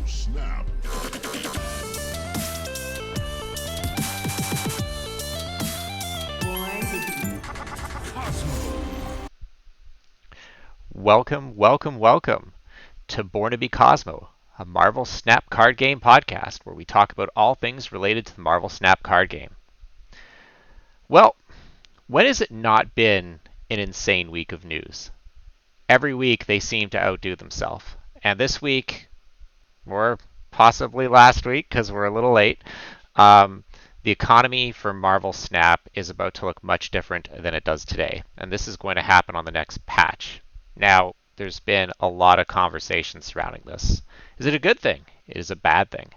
snap. Cosmo. Welcome to Born to be Cosmo, a Marvel Snap card game podcast where we talk about all things related to the Marvel Snap card game. Well, when has it not been an insane week of news? Every week they seem to outdo themselves. And this week, or possibly last week because we're a little late, the economy for Marvel Snap is about to look much different than it does today. And this is going to happen on the next patch. Now, there's been a lot of conversation surrounding this. Is it a good thing? Is it a bad thing?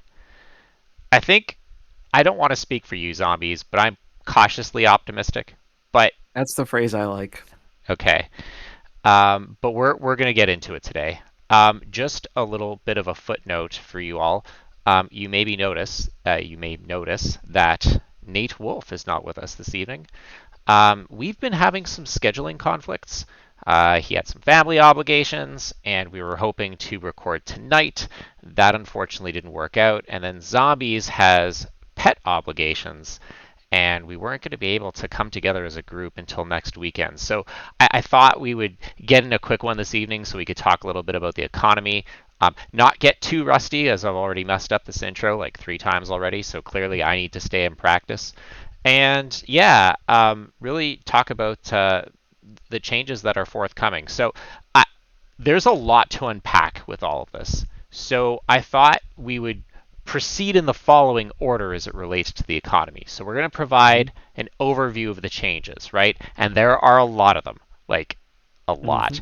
I don't want to speak for you, zombies, but I'm cautiously optimistic. But That's the phrase I like. okay, but we're gonna get into it today. Just a little bit of a footnote for you all. You may notice that Nate Wolf is not with us this evening. We've been having some scheduling conflicts. He had some family obligations, and we were hoping to record tonight. That unfortunately didn't work out. And then Zombies has pet obligations, and we weren't going to be able to come together as a group until next weekend. So I thought we would get in a quick one this evening so we could talk a little bit about the economy. Not get too rusty, as I've already messed up this intro like 3 times already, so clearly I need to stay in practice. And yeah, really talk about the changes that are forthcoming. So there's a lot to unpack with all of this. So I thought we would proceed in the following order as it relates to the economy. So we're going to provide an overview of the changes, right? And there are a lot of them, like a lot.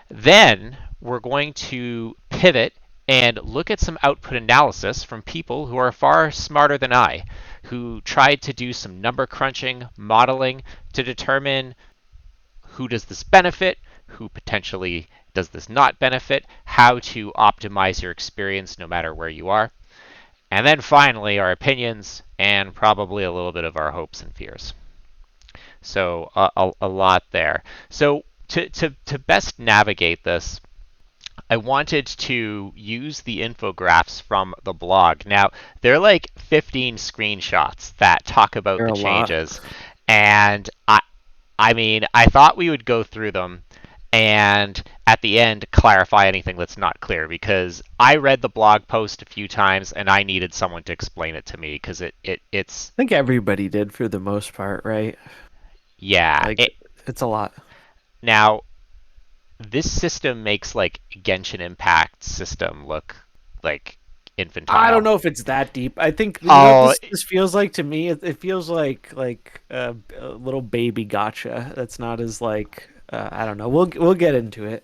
Then we're going to pivot and look at some output analysis from people who are far smarter than I, who tried to do some number crunching, modeling to determine who does this benefit, who potentially does this not benefit, how to optimize your experience no matter where you are. And then finally, our opinions and probably a little bit of our hopes and fears. So a lot there. So to best navigate this, I wanted to use the infographics from the blog. Now, they're like 15 screenshots that talk about They're the a lot. changes. And I mean, I thought we would go through them and at the end clarify anything that's not clear, because I read the blog post a few times and I needed someone to explain it to me because it's I think everybody did for the most part, right? yeah. Like, it's a lot. Now, this system makes like Genshin Impact system look like infantile. I don't know if it's that deep. I think you know Oh, what this feels like to me. It feels like a little baby gotcha. That's not as like I don't know. We'll get into it.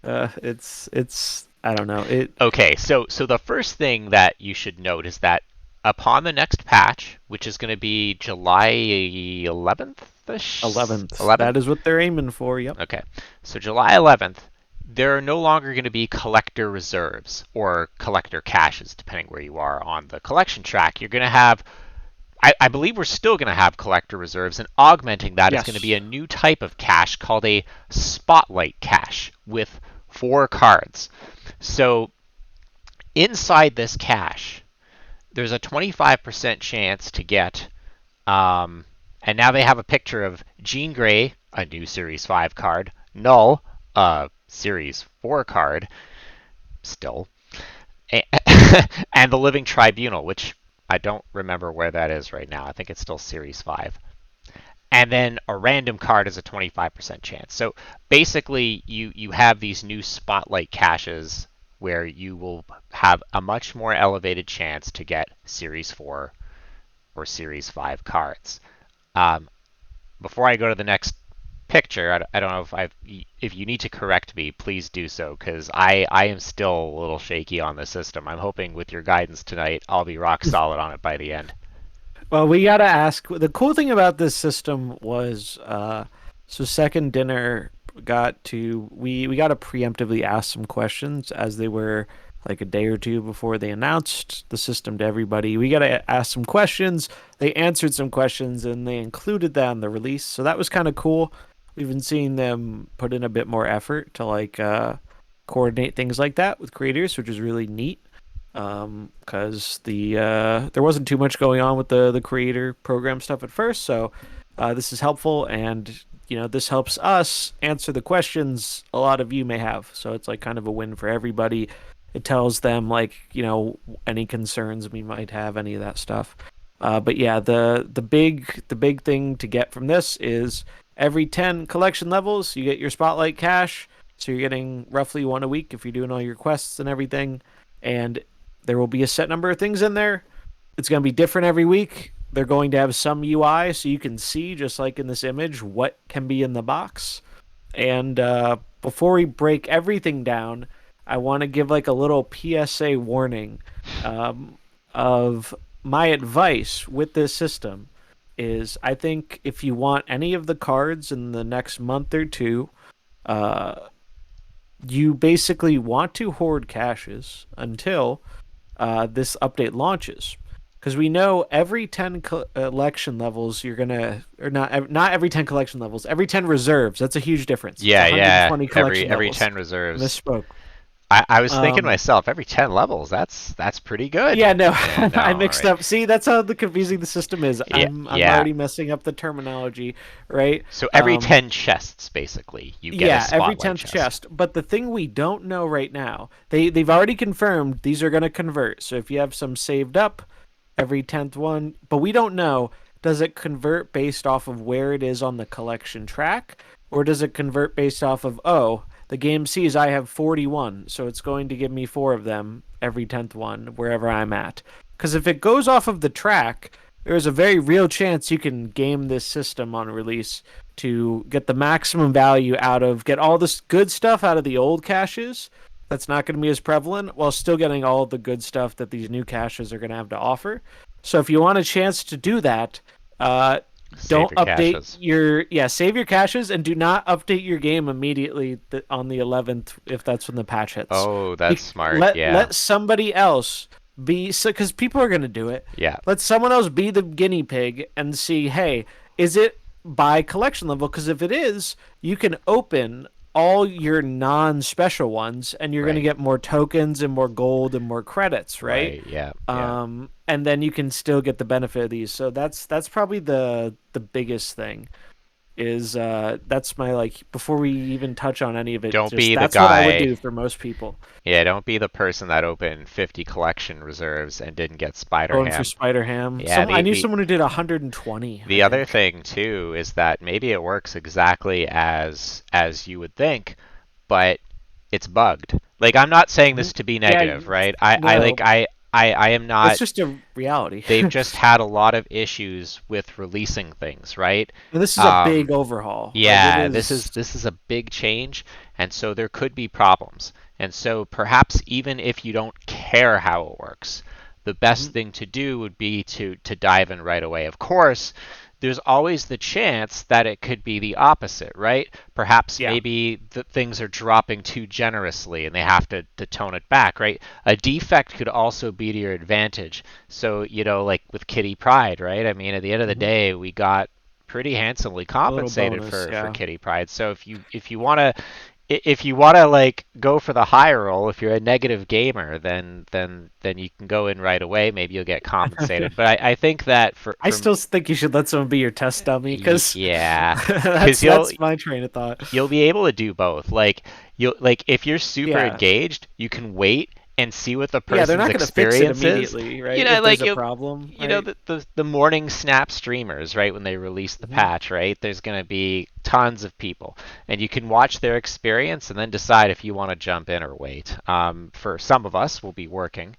It's I don't know it. okay, so the first thing that you should note is that upon the next patch, which is going to be July 11th-ish? 11th. That is what they're aiming for. Yep. Okay, so July 11th, there are no longer going to be collector reserves or collector caches, depending where you are on the collection track. You're going to have, I believe we're still going to have collector reserves, and augmenting that is Yes. going to be a new type of cache called a spotlight cache with 4 cards. So inside this cache, there's a 25% chance to get, and now they have a picture of Jean Grey, a new Series 5 card, Null, a Series 4 card, still, and the Living Tribunal, which I don't remember where that is right now. I think it's still Series 5. And then a random card is a 25% chance. So basically, you have these new spotlight caches where you will have a much more elevated chance to get Series 4 or Series 5 cards. Before I go to the next picture, I don't know if you need to correct me, please do so, because I am still a little shaky on the system. I'm hoping with your guidance tonight, I'll be rock solid on it by the end. Well, we gotta ask. The cool thing about this system was, so Second Dinner we got to preemptively ask some questions as they were like a day or two before they announced the system to everybody. We got to ask some questions. They answered some questions and they included that in the release. So that was kind of cool. We've been seeing them put in a bit more effort to like coordinate things like that with creators, which is really neat. because there wasn't too much going on with the creator program stuff at first. So this is helpful, and this helps us answer the questions a lot of you may have. So it's like kind of a win for everybody. It tells them like any concerns we might have, any of that stuff. But yeah, the big thing to get from this is every 10 collection levels, you get your spotlight cache. So you're getting roughly one a week if you're doing all your quests and everything. And there will be a set number of things in there. It's going to be different every week. They're going to have some UI so you can see, just like in this image, what can be in the box. And before we break everything down, I want to give like a little PSA warning of my advice with this system is I think if you want any of the cards in the next month or two, uh, you basically want to hoard caches until this update launches. Because we know every 10 collection levels, you're gonna, or not every 10 collection levels, every 10 reserves. That's a huge difference. It's Yeah, yeah. 120 Every collection every levels. 10 reserves. Misspoke. I was thinking to Um, myself, every 10 levels, that's pretty good. yeah, no, Yeah, no, I all mixed right. up. See, that's how the confusing the system is. Yeah, I'm yeah. already messing up the terminology, right? So every 10 chests, basically, you get a Yeah, every spotlight 10th chest. chest. But the thing we don't know right now, they've already confirmed these are going to convert. So if you have some saved up, every 10th one, but we don't know, does it convert based off of where it is on the collection track, or does it convert based off of, oh, the game sees I have 41, so it's going to give me 4 of them every 10th one wherever I'm at. Because if it goes off of the track, there's a very real chance you can game this system on release to get the maximum value out of, get all this good stuff out of the old caches that's not going to be as prevalent while still getting all the good stuff that these new caches are going to have to offer. So if you want a chance to do that, uh, Save don't your update caches. save your caches and do not update your game immediately on the 11th if that's when the patch hits. Oh, that's Be- smart. let Yeah. let somebody else be, so because people are going to do it. Yeah. Let someone else be the guinea pig and see, hey, is it by collection level? Because if it is, you can open all your non-special ones and you're going to Right. get more tokens and more gold and more credits, right? Right. Yeah. Yeah. And then you can still get the benefit of these. So that's probably the biggest thing is that's my, like, before we even touch on any of it, Don't just be the that's what I would guy. do for most people. Yeah, don't be the person that opened 50 collection reserves and didn't get Spider Going for Ham. Spider Ham. Yeah, I knew someone who did 120, I the other think. thing too is that maybe it works exactly as you would think, but it's bugged. Like I'm not saying this Mhm. to be Yeah, negative, right? I like no, I am it's not. just a reality. They've just had a lot of issues with releasing things, right? And this is a Um, big overhaul. Like it yeah, this is is. this is a big change, and so there could be problems. And so perhaps even if you don't care how it works, the best Mhm. thing to do would be to dive in right away. Of course, there's always the chance that it could be the opposite, right? Perhaps Yeah. maybe the things are dropping too generously and they have to tone it back, right? A defect could also be to your advantage. So, like with Kitty Pride, right? I mean, at the end of the Mhm. day, we got pretty handsomely A little compensated bonus. for Yeah. Kitty Pride. So if you want to like go for the high roll, if you're a negative gamer, then you can go in right away. Maybe you'll get compensated. But I think that for I for still think you should let someone be your test dummy because yeah, because that's you'll that's my train of thought. you'll be able to do both. Like you'll like if you're super Yeah. engaged, you can wait and see what the Yeah, they're person's not going to fix it experience is. immediately, right? If there's Like a problem, right? the morning snap streamers, right, when they release the Hmm. patch, right? There's going to be tons of people, and you can watch their experience and then decide if you want to jump in or wait. For some of us, we'll be working,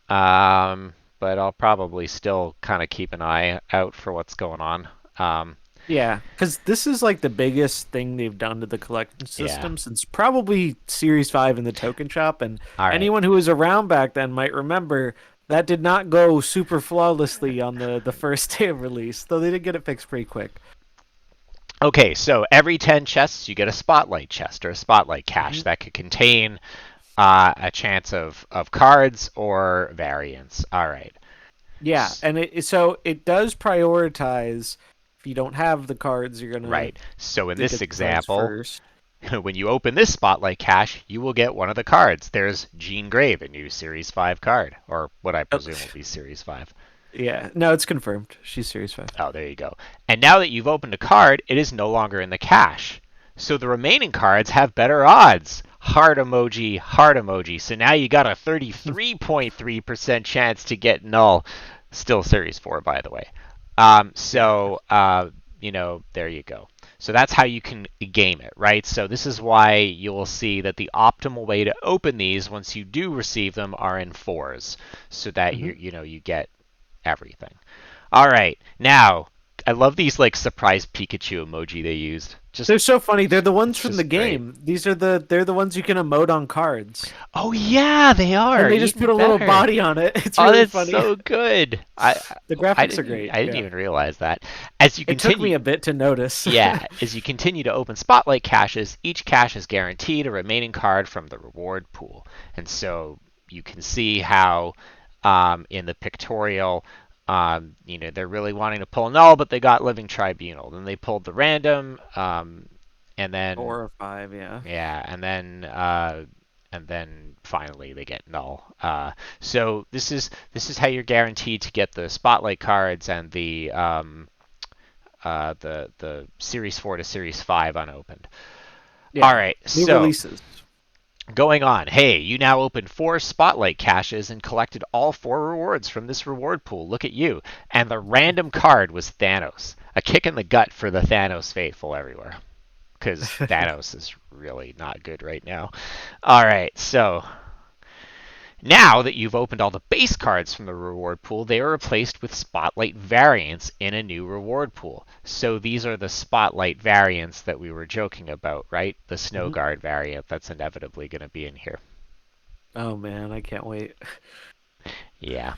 but I'll probably still kind of keep an eye out for what's going on. Um, Yeah, because this is like the biggest thing they've done to the collection yeah. system since probably Series 5 in the token shop. And All right. anyone who was around back then might remember that did not go super flawlessly on the first day of release, though they did get it fixed pretty quick. Okay, so every 10 chests, you get a spotlight chest or a spotlight cache Hmm. that could contain a chance of cards or variants. All right. Yeah, and so it does prioritize if you don't have the cards, you're gonna Right. So in to this get the cards example, first. When you open this Spotlight cache, you will get one of the cards. There's Jean Grey, the new Series 5 card, or what I Oh, presume will be Series 5. yeah, no, it's confirmed. She's Series 5. Oh, there you go. And now that you've opened a card, it is no longer in the cache. So the remaining cards have better odds. Heart emoji, heart emoji. So now you got a 33.3% chance to get null. Still Series 4, by the way. Yeah. There you go. So that's how you can game it, right? So this is why you'll see that the optimal way to open these once you do receive them are in fours, so that Hmm. you get everything. All right, now I love these like surprise Pikachu emoji they used. They're so funny. They're the ones It's from the just great. game. They're the ones you can emote on cards. Oh yeah, they And are they just even put a little better. body on it. It's Oh, really that's funny. so good. The I graphics are didn't even, great. I didn't Yeah. even realize that. As you It took me continue, a bit to notice. Yeah, as you continue to open Spotlight caches, each cache is guaranteed a remaining card from the reward pool. And so you can see how in the pictorial, they're really wanting to pull null, but they got Living Tribunal. Then they pulled the random, and then 4 or 5, yeah. yeah, and then finally they get null. So this is how you're guaranteed to get the Spotlight cards and the Series 4 to Series 5 unopened. All Yeah. right, New so releases. going on. Hey, you now opened 4 Spotlight caches and collected all 4 rewards from this reward pool. Look at you. And the random card was Thanos. A kick in the gut for the Thanos faithful everywhere. Because Thanos is really not good right now. All right, so now that you've opened all the base cards from the reward pool, they are replaced with Spotlight variants in a new reward pool. So these are the Spotlight variants that we were joking about, right? The Snow Mhm. Guard variant that's inevitably going to be in here. Oh man, I can't wait. Yeah.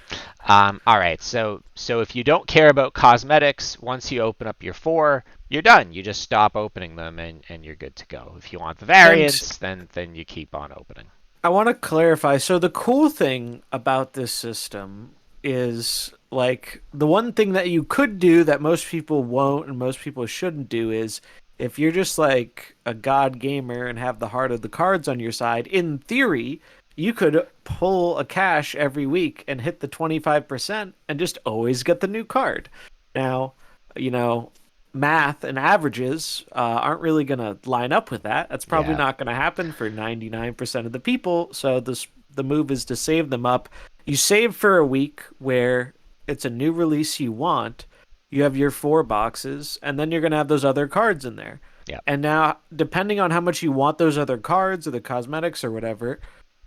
All right. So if you don't care about cosmetics, once you open up your 4, you're done. You just stop opening them and you're good to go. If you want the And variants, then you keep on opening. I want to clarify. So the cool thing about this system is like the one thing that you could do that most people won't and most people shouldn't do is if you're just like a god gamer and have the heart of the cards on your side, in theory, you could pull a cache every week and hit the 25% and just always get the new card. Now, you know, math and averages aren't really going to line up with that. That's probably Yeah. not going to happen for 99% of the people. So the move is to save them up. You save for a week where it's a new release you want. You have your 4 boxes, and then you're going to have those other cards in there. Yeah. And now, depending on how much you want those other cards or the cosmetics or whatever,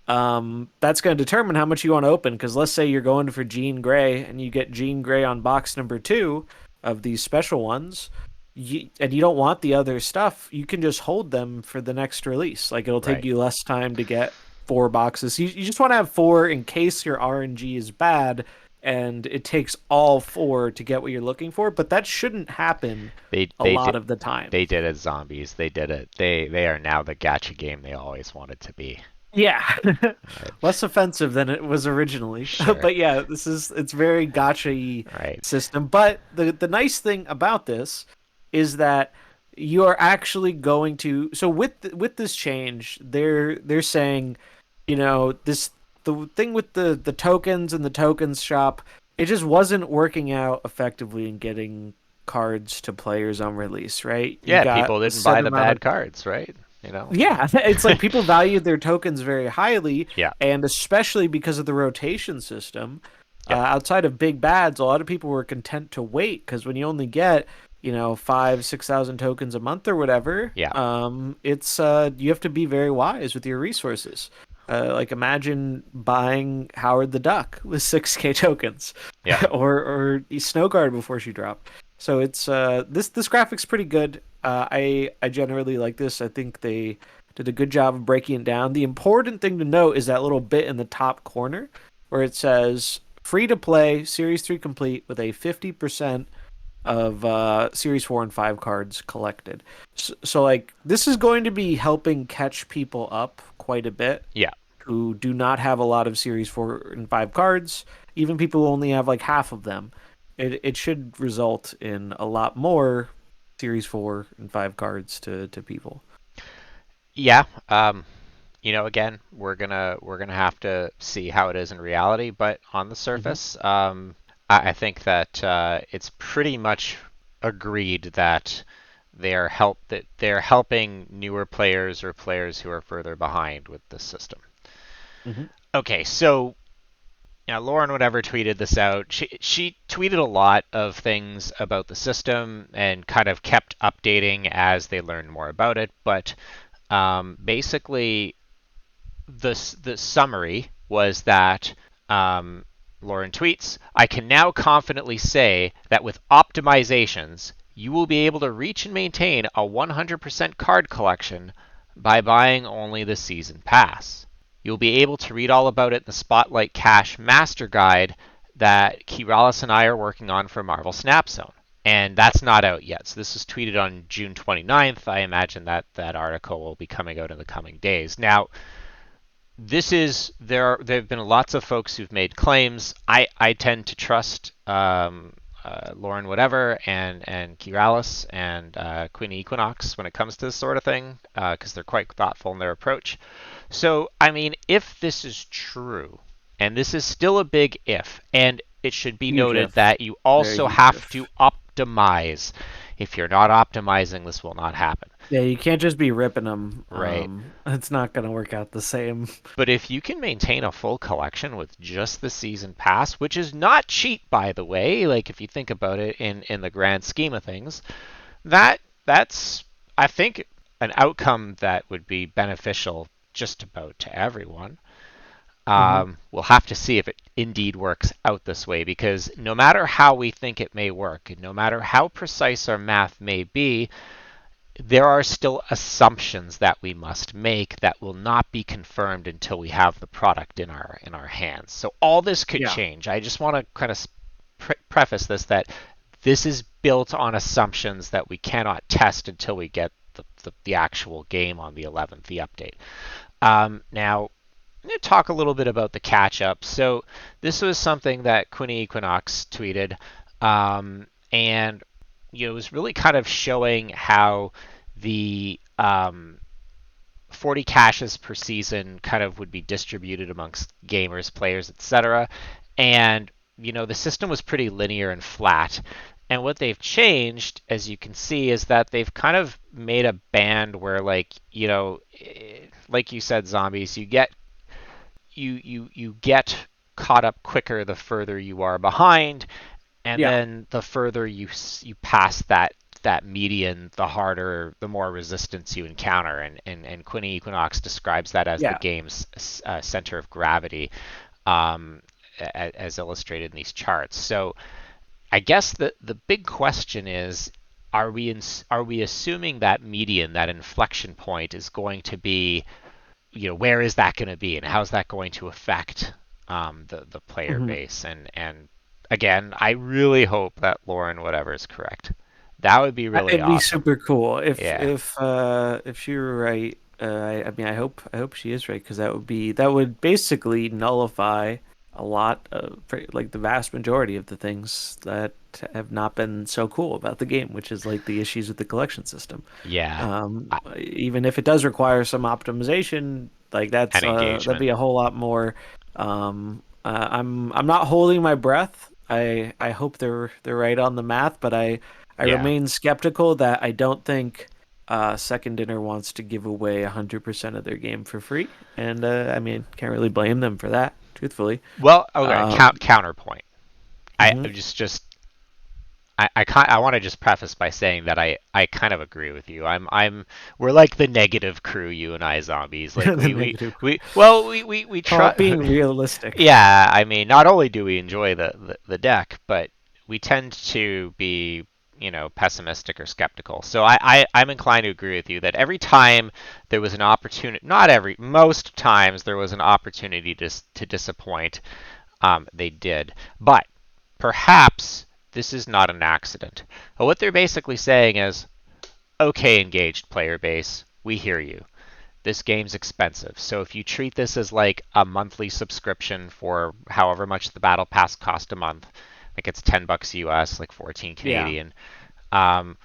that's going to determine how much you want to open. Because let's say you're going for Jean Grey and you get Jean Grey on box number 2 of these special ones, and you don't want the other stuff, you can just hold them for the next release. Like it'll take Right. you less time to get 4 boxes. You just want to have 4 in case your RNG is bad and it takes all 4 to get what you're looking for. But that shouldn't happen They a they lot did of the time. they did it, zombies. They did it. They are now the gacha game they always wanted to be. Yeah. Right. Less offensive than it was originally. Sure. But yeah, it's very gotcha-y Right. system. But the nice thing about this is that you are actually going to, so with this change, they're saying, this the thing with the tokens and the tokens shop, it just wasn't working out effectively in getting cards to players on release, right? You Yeah, got people a didn't buy set the amount of bad cards, right? yeah, it's like people valued their tokens very highly, Yeah. and especially because of the rotation system. Yep. Outside of big bads, a lot of people were content to wait because when you only get, 5,000, 6,000 tokens a month or whatever, Yeah. it's you have to be very wise with your resources. Like imagine buying Howard the Duck with 6K tokens, Yeah. or Snow Guard before she dropped. So it's this graphic's pretty good. I generally like this. I think they did a good job of breaking it down. The important thing to note is that little bit in the top corner where it says free to play Series 3 complete with a 50% of Series 4 and 5 cards collected. So like this is going to be helping catch people up quite a bit Yeah. who do not have a lot of Series 4 and 5 cards, even people who only have like half of them. It should result in a lot more Series 4 and 5 cards to people. Yeah. Again, we're gonna have to see how it is in reality, but on the Hmm. surface, I think that it's pretty much agreed that they're helping newer players or players who are further behind with the system. Hmm. Okay, so Lauren whatever tweeted this out. She tweeted a lot of things about the system and kind of kept updating as they learned more about it, but basically the summary was that um, Lauren tweets, I can now confidently say that with optimizations, you will be able to reach and maintain a 100% card collection by buying only the season pass. You'll be able to read all about it in the Spotlight Cash Master Guide that Kiralis and I are working on for Marvel Snap Zone. And that's not out yet. So this was tweeted on June 29th. I imagine that that article will be coming out in the coming days. Now, there have been lots of folks who've made claims. I tend to trust Lauren whatever and Kiralis and Queen Equinox when it comes to this sort of thing because they're quite thoughtful in their approach. So I mean, if this is true, and this is still a big if, and it should be Huge noted if. that you Very also huge have to if. optimize. If you're not optimizing, this will not happen. Yeah, you can't just be ripping them. Right. It's not going to work out the same. But if you can maintain a full collection with just the season pass, which is not cheap by the way, like if you think about it in the grand scheme of things, that's I think an outcome that would be beneficial just about to everyone. Hmm. We'll have to see if it indeed works out this way because no matter how we think it may work, and no matter how precise our math may be, there are still assumptions that we must make that will not be confirmed until we have the product in our hands. So all this could Yeah. change. I just want to kind of preface this that this is built on assumptions that we cannot test until we get the actual game on the 11th, the update. Now, I'm going to talk a little bit about the catch up. So this was something that Quinny Equinox tweeted, and it was really kind of showing how the 40 caches per season kind of would be distributed amongst gamers, players, etc. And the system was pretty linear and flat. And what they've changed, as you can see, is that they've kind of made a band where, like you said, zombies, you get caught up quicker the further you are behind, and Yeah. then the further you pass that median, the harder, the more resistance you encounter. And Quinny Equinox describes that as the Yeah. game's center of gravity, um, as illustrated in these charts. So I guess the big question is, are we assuming that median, that inflection point, is going to be, where is that going to be, and how's that going to affect the player Hmm. base? And again, I really hope that Lauren whatever is correct. That would be really It'd be awesome. super cool Yeah, if she were right. I mean, I hope she is right because that would basically nullify a lot of like the vast majority of the things that have not been so cool about the game, which is like the issues with the collection system. yeah, Even if it does require some optimization, like and that'd engagement. be a whole lot more. I'm not holding my breath. I hope they're right on the math, but I Yeah. remain skeptical that I don't think Second Dinner wants to give away 100% of their game for free, and I mean can't really blame them for that, truthfully. Well, okay. Um, Counterpoint. I mhm. just I want to just preface by saying that I kind of agree with you. We're like the negative crew, you and I zombies. Like The we negative. we well we Oh, try. being realistic. Yeah, I mean, not only do we enjoy the deck, but we tend to be, pessimistic or skeptical. So I'm inclined to agree with you that every time there was an opportunity, not every, most times there was an opportunity to disappoint, they did. But perhaps this is not an accident. What they're basically saying is, okay, engaged player base, we hear you. This game's expensive. So if you treat this as like a monthly subscription for however much the battle pass cost a month, like it's $10 US, like 14 Yeah. Canadian, um,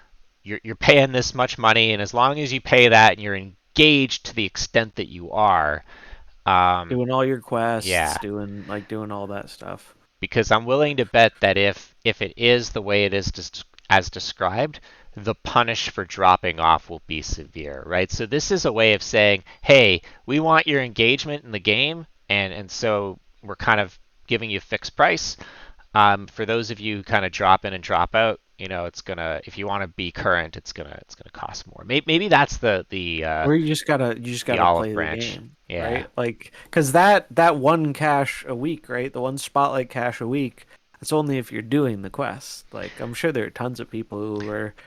you're paying this much money, and as long as you pay that and you're gauge to the extent that you are. Um, Doing all your quests, yeah, doing all that stuff. because I'm willing to bet that if it is the way it is as described, the punish for dropping off will be severe, right? So this is a way of saying, hey, we want your engagement in the game, and so we're kind of giving you a fixed price. For those of you who kind of drop in and drop out, it's gonna if you want to be current, it's gonna cost more. Maybe that's Or you just gotta the olive play the branch. game, Yeah. right? Like, because that one cache a week, right? The one spotlight cache a week. That's only if you're doing the quest. Like, I'm sure there are tons of people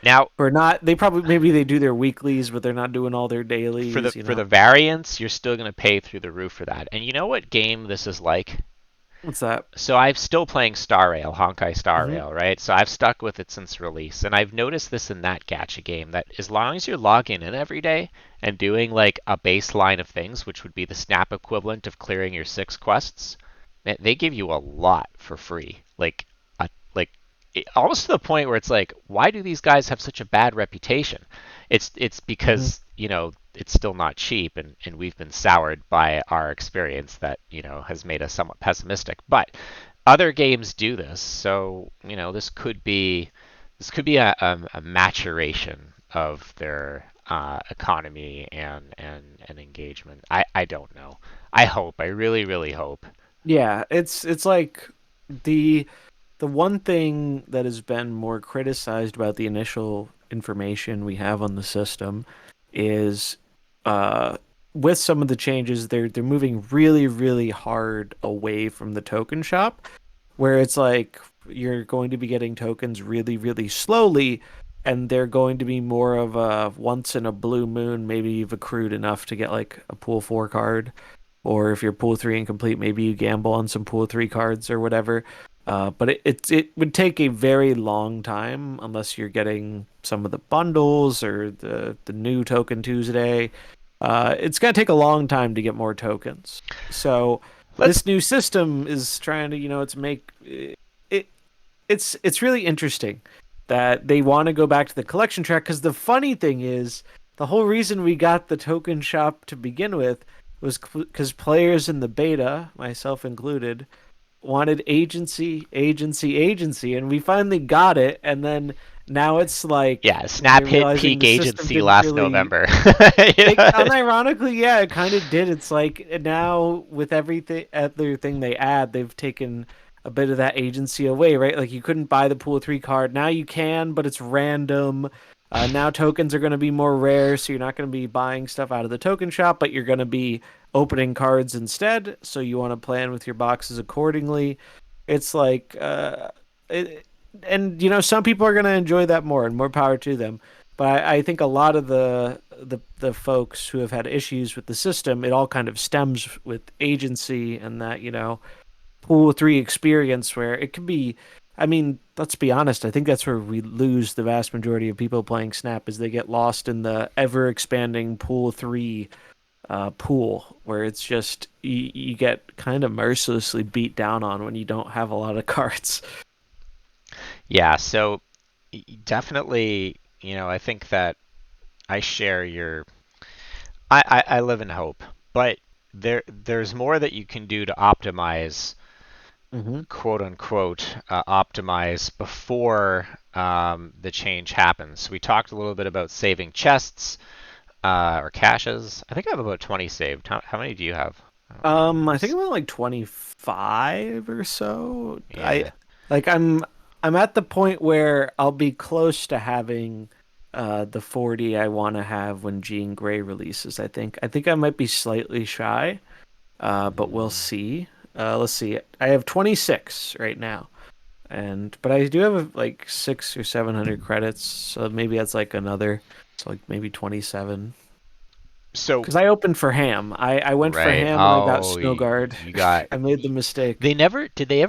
Now who are not. They probably maybe they do their weeklies, but they're not doing all their for the dailies. for the variants, you're still gonna pay through the roof for that. And you know what game this is like? What's that? So I'm still playing Star Rail, Honkai Star Hmm. Rail, right? So I've stuck with it since release, and I've noticed this in that gacha game that as long as you're logging in every day and doing like a baseline of things, which would be the snap equivalent of clearing your 6 quests, they give you a lot for free. Like almost to the point where it's like, why do these guys have such a bad reputation? It's Hmm. because it's still not cheap, and we've been soured by our experience that has made us somewhat pessimistic. But other games do this, so this could be a maturation of their economy and engagement. I don't know. I hope. I really really hope. Yeah, it's like the the one thing that has been more criticized about the initial information we have on the system is uh with some of the changes they're moving really really hard away from the token shop where it's like you're going to be getting tokens really really slowly and they're going to be more of a once in a blue moon, maybe you've accrued enough to get like a pool 4 card, or if you're pool 3 incomplete, maybe you gamble on some pool 3 cards or whatever. But it would take a very long time unless you're getting some of the bundles or the new token Tuesday. It's gonna take a long time to get more tokens. So Let's this new system is trying to, it's make it it's really interesting that they want to go back to the collection track because the funny thing is the whole reason we got the token shop to begin with was because players in the beta, myself included, wanted agency, agency, agency, and we finally got it. And then now it's like Yeah, Snap they're hit realizing peak the system agency didn't last really. November. It unironically, yeah, it kind of did. It's like now with everything, other thing they add, they've taken a bit of that agency away, right? Like you couldn't buy the pool 3 card. Now you can, but it's random. Now tokens are going to be more rare, so you're not going to be buying stuff out of the token shop, but you're going to be opening cards instead. So you want to plan with your boxes accordingly. It's like, it, and some people are going to enjoy that more, and more power to them. But I think a lot of the folks who have had issues with the system, it all kind of stems with agency and that, pool 3 experience where it can be. I mean, let's be honest, I think that's where we lose the vast majority of people playing Snap is they get lost in the ever expanding pool 3 pool where it's just you get kind of mercilessly beat down on when you don't have a lot of cards. Yeah, so definitely, I think that I share your. I live in hope, but there's more that you can do to optimize, Hmm. quote unquote, optimize before the change happens. We talked a little bit about saving chests or caches. I think I have about 20 saved. How many do you have? I don't remember. I think I'm at like 25 or so. I Yeah. like I'm at the point where I'll be close to having the 40 I want to have when Jean Grey releases, I think. I think I might be slightly shy, but we'll Mm. see. Let's see. I have 26 right now. But I do have like 6 or 700 credits, so maybe that's like another, so like maybe 27. So Because I opened for Ham. I went for right. Ham and I got Oh, Snowguard. you got. I made the mistake. They never did. They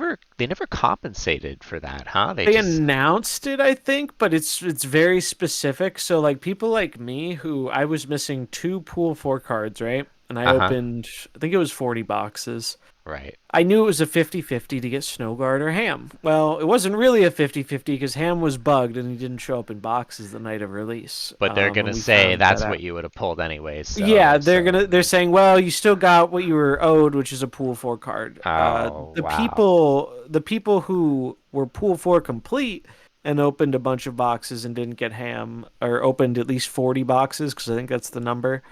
never compensated for that, huh? They They just. announced it, I think, but it's very specific. So like people like me who I was missing two pool 4 cards, right? And I Uh huh. opened, I think it was 40 boxes. Right. I knew it was a 50-50 to get Snowguard or Ham. Well, it wasn't really a 50-50 because Ham was bugged and he didn't show up in boxes the night of release. But they're And gonna we say found that that's what out. you would have pulled anyways. Yeah, So they're yeah. saying, well, you still got what you were owed, which is a pool four card. Oh wow. The people who were pool four complete and opened a bunch of boxes and didn't get Ham, or opened at least 40 boxes, because I think that's the number.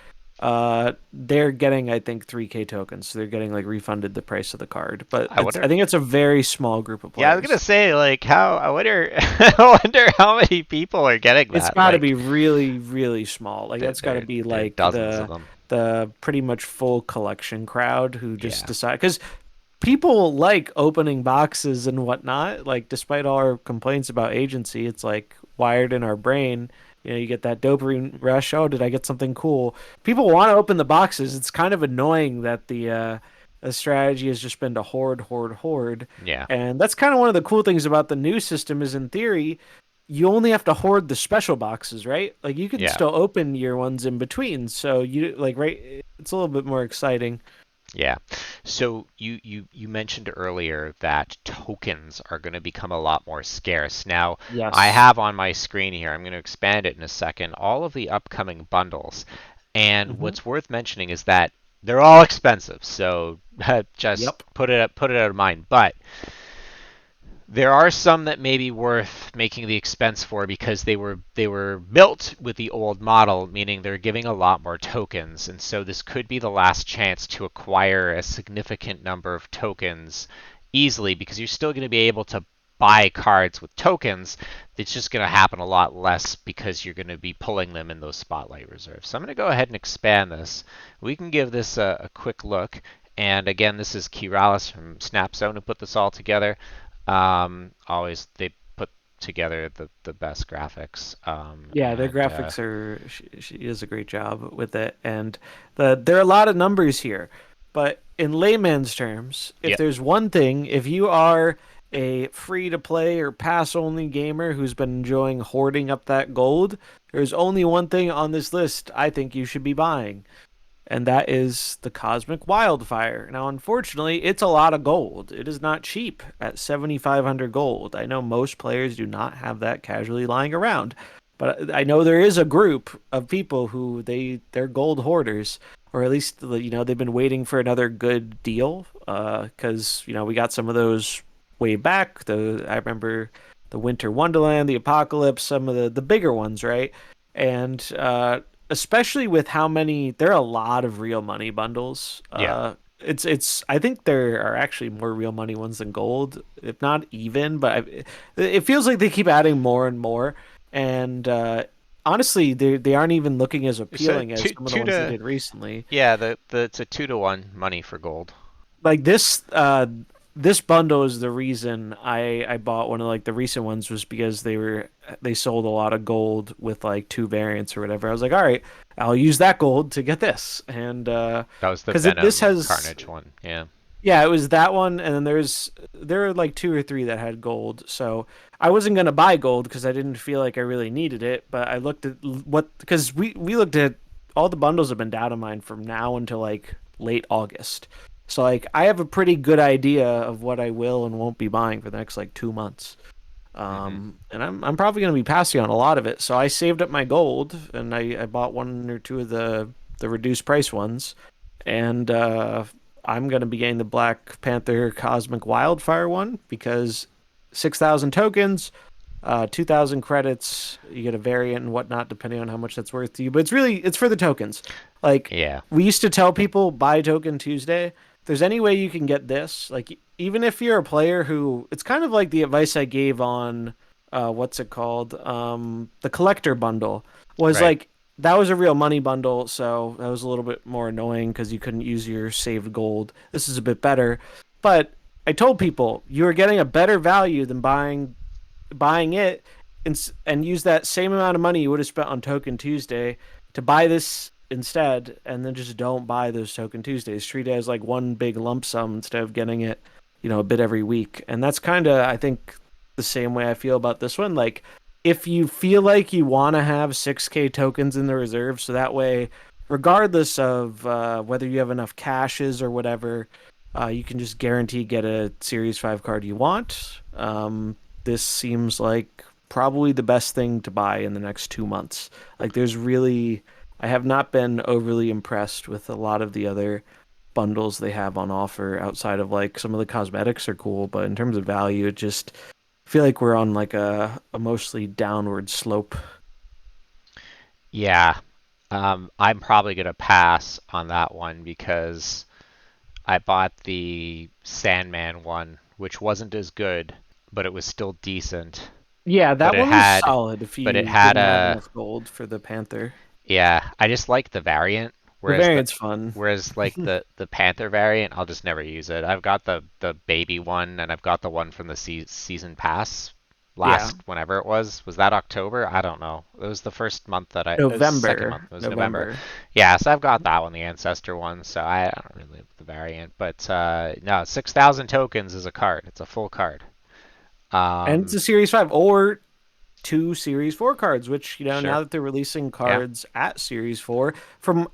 They're getting, I think, 3K tokens. So they're getting like refunded the price of the card. But I I wonder. think it's a very small group of Yeah, I was gonna players. say like how. I wonder. I wonder how many people are getting It's that. got to be Like really, really small. Like there, that's got to there, be there are like dozens of them. the pretty much full collection crowd who just Yeah. decide, because people like opening boxes and whatnot. Like despite all our complaints about agency, it's like wired in our brain. You know, you get that dopamine rush. Oh, did I get something cool? People want to open the boxes. It's kind of annoying that the strategy has just been to hoard, hoard, hoard. Yeah. And that's kind of one of the cool things about the new system is in theory, you only have to hoard the special boxes, right? Like you can Yeah. still open your ones in between. So you like right, it's a little bit more exciting. Yeah. So you mentioned earlier that tokens are going to become a lot more scarce. Now, I Yes. have on my screen here, I'm going to expand it in a second, all of the upcoming bundles. And Hmm. what's worth mentioning is that they're all expensive. So just Yep. put it out of mind. But there are some that may be worth making the expense for because they were built with the old model, meaning they're giving a lot more tokens, and so this could be the last chance to acquire a significant number of tokens easily because you're still going to be able to buy cards with tokens. It's just going to happen a lot less because you're going to be pulling them in those spotlight reserves. So I'm going to go ahead and expand this. We can give this a quick look. And again, this is Kiralis from Snapzone who put this all together. Always they put together the best graphics. Yeah, their graphics are she does a great job with it, and there are a lot of numbers here, but in layman's terms, if Yep, there's one thing, if you are a free to play or pass only gamer who's been enjoying hoarding up that gold, there's only one thing on this list I think you should be buying, and that is the Cosmic Wildfire. Now, unfortunately, it's a lot of gold. It is not cheap at 7,500 gold. I know most players do not have that casually lying around, but I know there is a group of people who they're gold hoarders, or at least they've been waiting for another good deal. Because we got some of those way back. I remember the Winter Wonderland, the Apocalypse, some of the bigger ones, right? And especially with how many there are a lot of real money bundles. yeah. It's I think there are actually more real money ones than gold, if not even, but it feels like they keep adding more and more. And honestly, they aren't even looking as So appealing as some of the two ones they to did recently. yeah, the it's a 2-to-1 money for gold. Like this bundle is the reason I bought one of like the recent ones, was because they sold a lot of gold with like two variants or whatever. I was like, all right, I'll use that gold to get this. And That was the because this Venom has, Carnage one. Yeah. yeah, it was that one, and then there are like two or three that had gold. So I wasn't gonna buy gold because I didn't feel like I really needed it. But I looked at what, because we looked at all the bundles have been data mined from now until like late August. So like I have a pretty good idea of what I will and won't be buying for the next like 2 months. Hmm. And I'm probably gonna be passing on a lot of it. So I saved up my gold and I bought one or two of the reduced price ones, and I'm gonna be getting the Black Panther Cosmic Wildfire one because 6,000 tokens, 2,000 credits, you get a variant and whatnot depending on how much that's worth to you. But it's for the tokens. Like Yeah. we used to tell people buy Token Tuesday. If there's any way you can get this, like even if you're a player who, it's kind of like the advice I gave on what's it called? The collector bundle was Right. like that was a real money bundle, so that was a little bit more annoying because you couldn't use your saved gold. This is a bit better, but I told people you are getting a better value than buying it, and use that same amount of money you would have spent on Token Tuesday to buy this instead, and then just don't buy those Token Tuesdays. Treat it as like one big lump sum instead of getting it, a bit every week. And that's kind of, I think, the same way I feel about this one. Like, if you feel like you want to have 6K tokens in the reserve, so that way, regardless of whether you have enough caches or whatever, You can just guarantee get a Series 5 card you want. This seems like probably the best thing to buy in the next 2 months. Like, I have not been overly impressed with a lot of the other bundles they have on offer outside of like some of the cosmetics are cool, but in terms of value, it just I feel like we're on like a mostly downward slope. Yeah, I'm probably gonna pass on that one because I bought the Sandman one, which wasn't as good, but it was still decent. Yeah, But that it one was had, solid if but it you had didn't have a, enough gold for the Panther. yeah, I just like the variant, The variant's fun. whereas like the Panther variant, I'll just never use it. I've got the baby one, and I've got the one from the season pass Yeah. last whenever it was. Was that October? I don't know. It was the first month that it was the second month. November. It was November. November. Yeah, so I've got that one, the Ancestor one. So I don't really like the variant, but no, 6,000 tokens is a card. It's a full card. And it's Um, a Series 5 or two Series 4 cards, which, now sure. that they're releasing Yeah. cards at Series 4,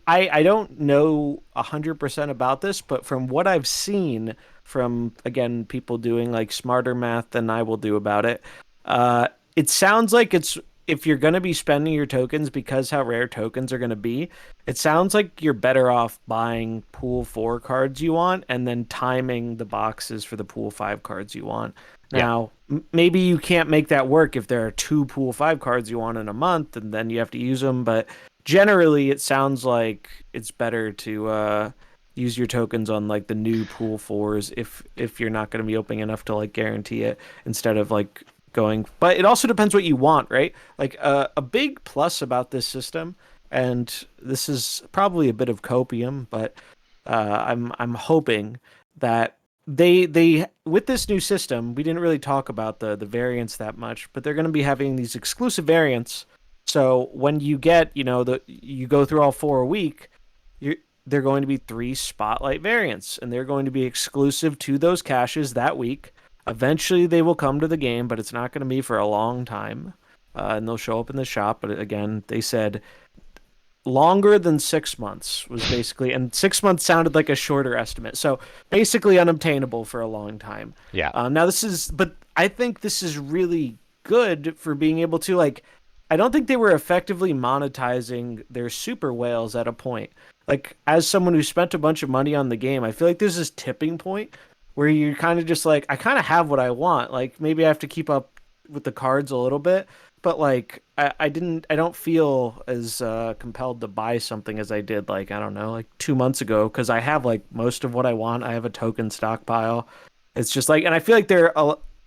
I don't know 100% about this, but from what I've seen from, again, people doing like smarter math than I will do about it, uh, it sounds like if you're going to be spending your tokens because how rare tokens are going to be, it sounds like you're better off buying pool 4 cards you want and then timing the boxes for the pool 5 cards you want. Yeah. Now, maybe you can't make that work if there are two pool 5 cards you want in a month and then you have to use them, but generally it sounds like it's better to use your tokens on like the new pool 4s if you're not going to be opening enough to like guarantee it instead of like going. But it also depends what you want, right? Like a big plus about this system, and this is probably a bit of copium, but I'm hoping that they with this new system, we didn't really talk about the variants that much, but they're going to be having these exclusive variants. So when you get, you go through all four a week, you they're going to be three spotlight variants, and they're going to be exclusive to those caches that week. Eventually, they will come to the game, but it's not going to be for a long time, and they'll show up in the shop. But again, they said longer than 6 months was basically, and 6 months sounded like a shorter estimate. So basically unobtainable for a long time. Yeah. Now but I think this is really good for being able to like. I don't think they were effectively monetizing their super whales at a point. Like as someone who spent a bunch of money on the game, I feel like there's this tipping point where you're kind of just like, I kind of have what I want. Like maybe I have to keep up with the cards a little bit, but like I don't feel as compelled to buy something as I did like I don't know like 2 months ago because I have like most of what I want. I have a token stockpile. It's just like, and I feel like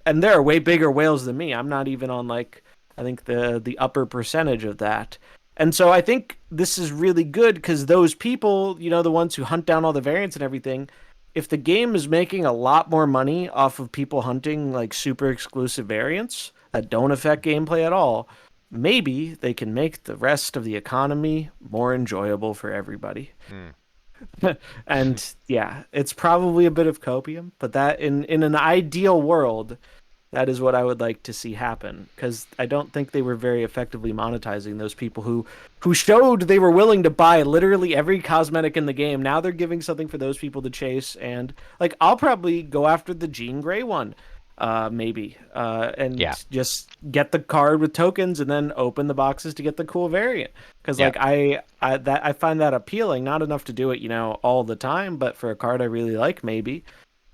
and there are way bigger whales than me. I'm not even on like I think the upper percentage of that. And so I think this is really good because those people, the ones who hunt down all the variants and everything, if the game is making a lot more money off of people hunting like super exclusive variants that don't affect gameplay at all, maybe they can make the rest of the economy more enjoyable for everybody. Mm. And yeah, it's probably a bit of copium, but that in an ideal world, that is what I would like to see happen because I don't think they were very effectively monetizing those people who showed they were willing to buy literally every cosmetic in the game. Now they're giving something for those people to chase, and like I'll probably go after the Jean Grey one, maybe, Yeah. and just get the card with tokens and then open the boxes to get the cool variant because Yeah. like I find that appealing. Not enough to do it, all the time, but for a card I really like, maybe.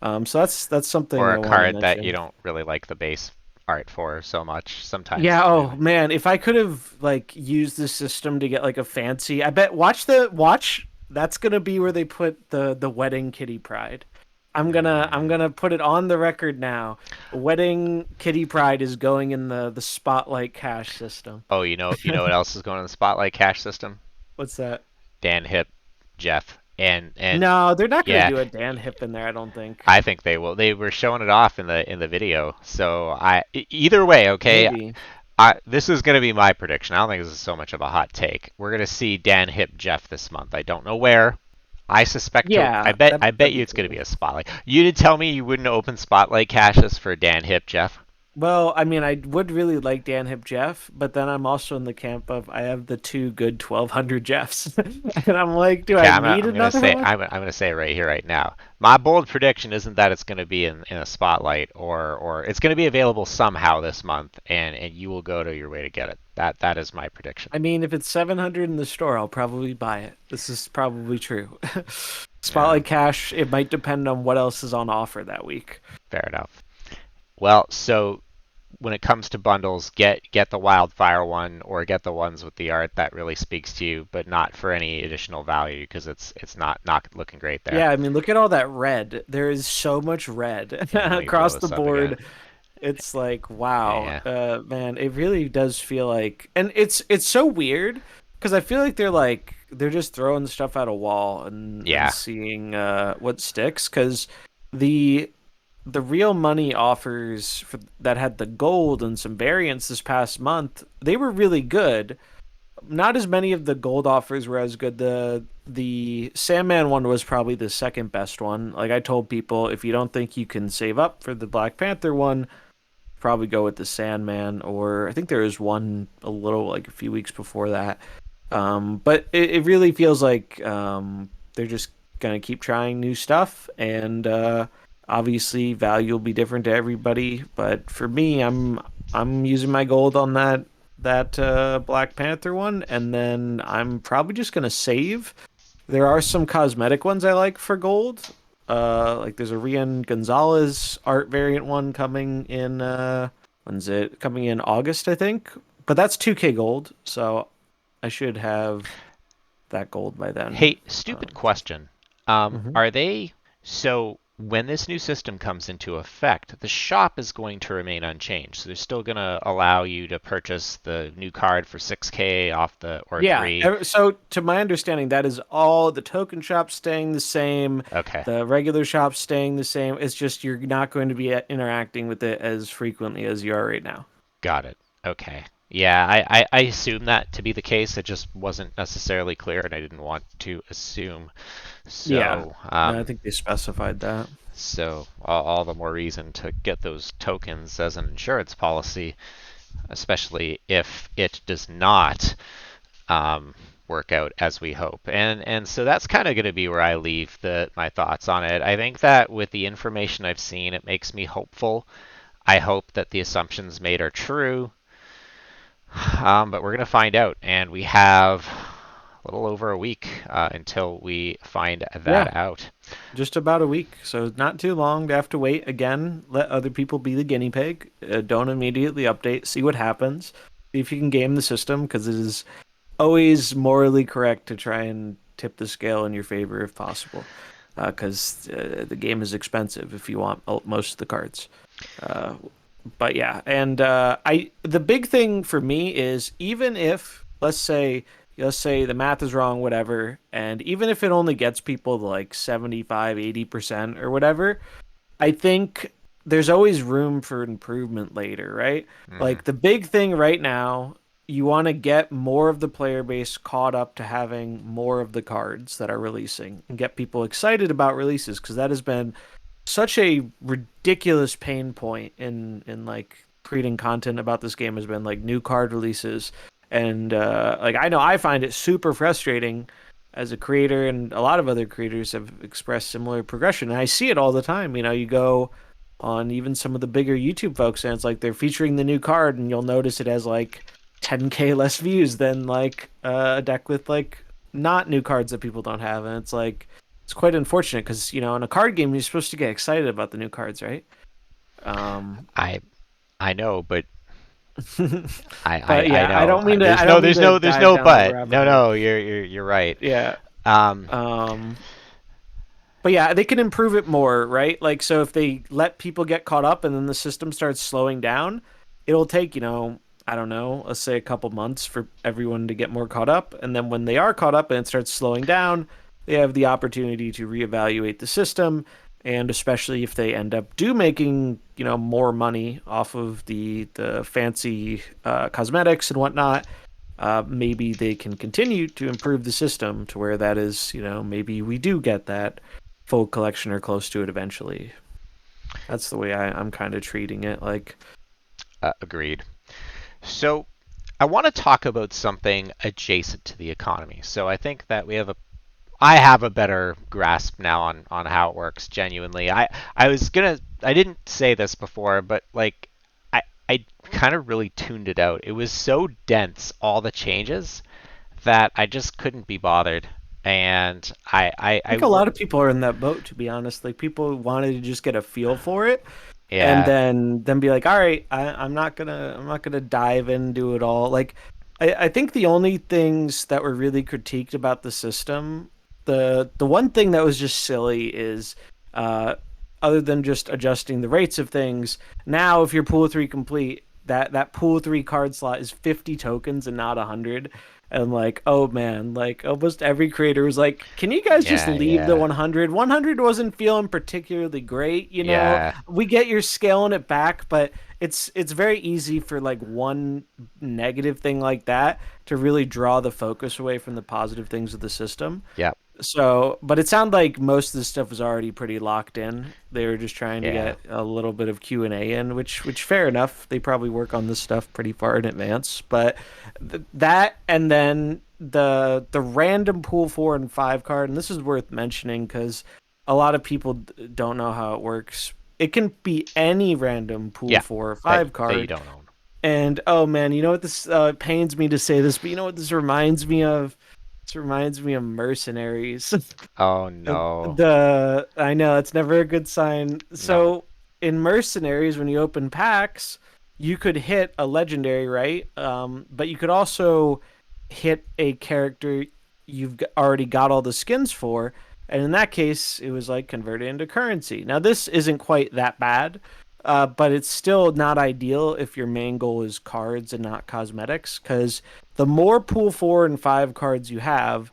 So that's something Or I a wanted to card that you mention. don't really like the base art for so much. Sometimes Yeah, oh maybe. man, if I could have like used the system to get like a fancy, I bet watch that's gonna be where they put the wedding kitty pride. I'm Mm. gonna put it on the record now. Wedding kitty pride is going in the spotlight cash system. Oh, you know what else is going in the Spotlight cache system? What's that? Dan Hip, Jeff, and No, they're not gonna yeah, do a Dan Hip in there, I don't think. I think they will. They were showing it off in the video. So either way, okay. Maybe. This is going to be my prediction. I don't think this is so much of a hot take. We're going to see Dan Hip Jeff this month. I don't know where. I suspect to. Yeah, I bet that'd you be it's going to be cool. a spotlight. You did tell me you wouldn't open spotlight caches for Dan Hip Jeff. Well, I mean, I would really like Dan Hip Jeff, but then I'm also in the camp of I have the two good 1200 Jeffs. And I'm like, do Okay, I I'm gonna need I'm gonna another say one? I'm gonna say it right here, right now. My bold prediction isn't that it's gonna be in a spotlight or it's gonna be available somehow this month, and you will go to your way to get it. That is my prediction. I mean, if it's 700 in the store, I'll probably buy it. This is probably true. Yeah, Spotlight Cash, it might depend on what else is on offer that week. fair enough. Well, so when it comes to bundles, get the Wildfire one or get the ones with the art that really speaks to you, but not for any additional value because it's not looking great there. Yeah, I mean, look at all that red. There is so much red Yeah, let me blow across the this up again. board. It's like, wow, Yeah, man, it really does feel like, and it's so weird because I feel like they're just throwing stuff at a wall and yeah. seeing what sticks because the the real money offers that had the gold and some variants this past month, they were really good. Not as many of the gold offers were as good. The Sandman one was probably the second best one. Like I told people, if you don't think you can save up for the Black Panther one, probably go with the Sandman. Or I think there was one a little like a few weeks before that. But it really feels like they're just gonna keep trying new stuff, and obviously value will be different to everybody. But for me, I'm using my gold on that Black Panther one, and then I'm probably just gonna save. There are some cosmetic ones I like for gold. Like there's a Rian Gonzalez art variant one coming in. When's it coming in? August, I think. But that's 2K gold, so I should have that gold by then. Hey, stupid Um, question. mhm. Are they so when this new system comes into effect, the shop is going to remain unchanged. So they're still going to allow you to purchase the new card for 6K off the or Yeah. 3. So to my understanding, that is all the token shops staying the same, Okay, the regular shops staying the same. It's just you're not going to be interacting with it as frequently as you are right now. got it. Okay. Yeah, I assume that to be the case. It just wasn't necessarily clear, and I didn't want to assume. Yeah. So, No, I think they specified that. all the more reason to get those tokens as an insurance policy, especially if it does not um, work out as we hope. And so that's kind of going to be where I leave my thoughts on it. I think that with the information I've seen, it makes me hopeful. I hope that the assumptions made are true, but we're going to find out, and we have a little over a week until we find Yeah. that out. Just about a week, so not too long to have to wait. Again, let other people be the guinea pig. Don't immediately update. See what happens. See if you can game the system, because it is always morally correct to try and tip the scale in your favor if possible. Because the game is expensive if you want most of the cards. Uh, but yeah, and I the big thing for me is even if let's say the math is wrong, whatever, and even if it only gets people to like 75, 80% or whatever, I think there's always room for improvement later, right? Hmm. Like the big thing right now, you want to get more of the player base caught up to having more of the cards that are releasing and get people excited about releases because that has been such a ridiculous pain point in like creating content about this game has been like new card releases and like I know I find it super frustrating as a creator and a lot of other creators have expressed similar progression and I see it all the time. You know, you go on even some of the bigger YouTube folks and it's like they're featuring the new card and you'll notice it has like 10K less views than like a deck with like not new cards that people don't have and it's like it's quite unfortunate because you know in a card game you're supposed to get excited about the new cards, right? Um, I I know, but but I yeah, I know. don't mean to There's I no don't mean there's to no there's dive no down that but. rabbit No, hole. no, you're right. Yeah. Um, Um, but yeah, they can improve it more, right? Like so if they let people get caught up and then the system starts slowing down, it'll take, you know, I don't know, let's say a couple months for everyone to get more caught up and then when they are caught up and it starts slowing down, they have the opportunity to reevaluate the system and especially if they end up making, you know, more money off of the fancy cosmetics and whatnot, maybe they can continue to improve the system to where that is, you know, maybe we do get that full collection or close to it eventually. That's the way I'm kind of treating it. Like, Agreed. So I want to talk about something adjacent to the economy. So I think that I have a better grasp now on how it works genuinely. I didn't say this before, but like I kind of really tuned it out. It was so dense, all the changes, that I just couldn't be bothered. And I think a lot of people are in that boat, to be honest. Like people wanted to just get a feel for it, and yeah, then be like, all right, I'm not gonna dive into it all. Like I think the only things that were really critiqued about the system, the one thing that was just silly is uh other than just adjusting the rates of things, now if you're pool three complete, that pool three card slot is 50 tokens and not 100. And like, oh man, like almost every creator was like, can you guys just yeah, leave the yeah, 100? 100 wasn't feeling particularly great, you know? yeah, We get you're scaling it back, but it's very easy for like one negative thing like that to really draw the focus away from the positive things of the system. yeah, So, but it sounded like most of the stuff was already pretty locked in. They were just trying to yeah, get a little bit of Q&A in, which fair enough. They probably work on this stuff pretty far in advance. But that and then the random pool 4 and 5 card, and this is worth mentioning because a lot of people don't know how it works. It can be any random pool yeah. 4 or That 5 that you card. don't own. And oh man, you know what this pains me to say this, but you know what this reminds me of? This reminds me of Mercenaries. Oh no, The I know it's never a good sign. no. So in Mercenaries, when you open packs, you could hit a legendary, right? But you could also hit a character already got all the skins for, and in that case, it was like converted into currency. Now this isn't quite that bad, but it's still not ideal if your main goal is cards and not cosmetics, because the more pool 4 and 5 cards you have,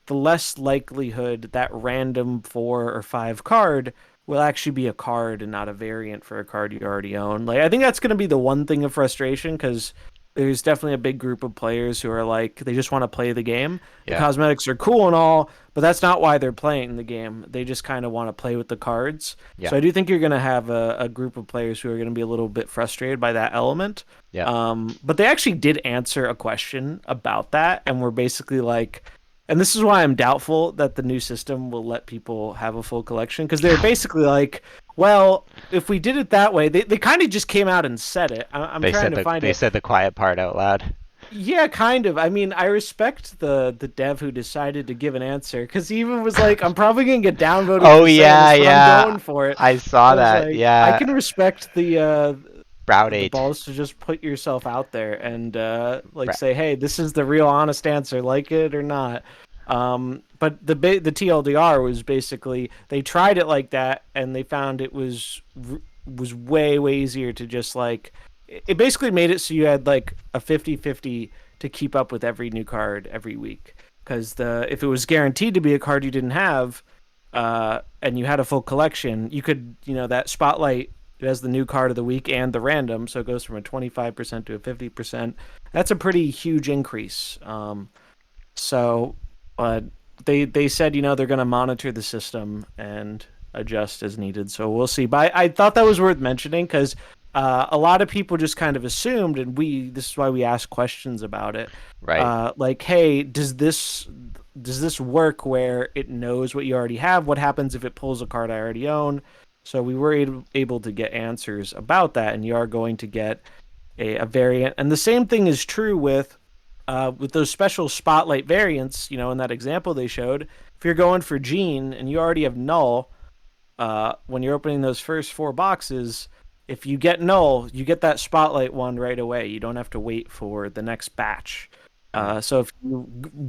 the less likelihood that random 4 or 5 card will actually be a card and not a variant for a card you already own. Like I think that's going to be the one thing of frustration because there's definitely a big group of players who are like they just want to play the game. The Yeah, cosmetics are cool and all, but that's not why they're playing the game. They just kind of want to play with the cards. yeah, So I do think you're going to have a group of players who are going to be a little bit frustrated by that element. yeah. But they actually did answer a question about that, and were basically like, and this is why I'm doubtful that the new system will let people have a full collection because they're basically like, well, if we did it that way, they kind of just came out and said it. I'm trying to find They it. said the quiet part out loud. Yeah, kind of. I mean, I respect the dev who decided to give an answer because he even was like, I'm probably gonna get downvoted Oh for saying yeah, this, but I'm yeah. going for it. I I saw was that. like, I Yeah, can respect Brown the 8. balls to just put yourself out there and like Bra- say, hey, this is the real honest answer, like it or not. But the TLDR was basically they tried it like that and they found it was way easier to just like it basically made it so you had like a 50-50 to keep up with every new card every week because the if it was guaranteed to be a card you didn't have and you had a full collection, you could, that spotlight, it has the new card of the week and the random, so it goes from a 25% to a 50%. That's a pretty huge increase. So, but they said, they're going to monitor the system and adjust as needed. So we'll see. But I thought that was worth mentioning because a lot of people just kind of assumed, and this is why we ask questions about it. right. Like, hey, does this work where it knows what you already have? What happens if it pulls a card I already own? So we were able to get answers about that, and you are going to get a variant. And the same thing is true with those special spotlight variants. In that example they showed, if you're going for Gene and you already have Null, when you're opening those first 4 boxes, if you get Null, you get that spotlight one right away. You don't have to wait for the next batch. Mm, So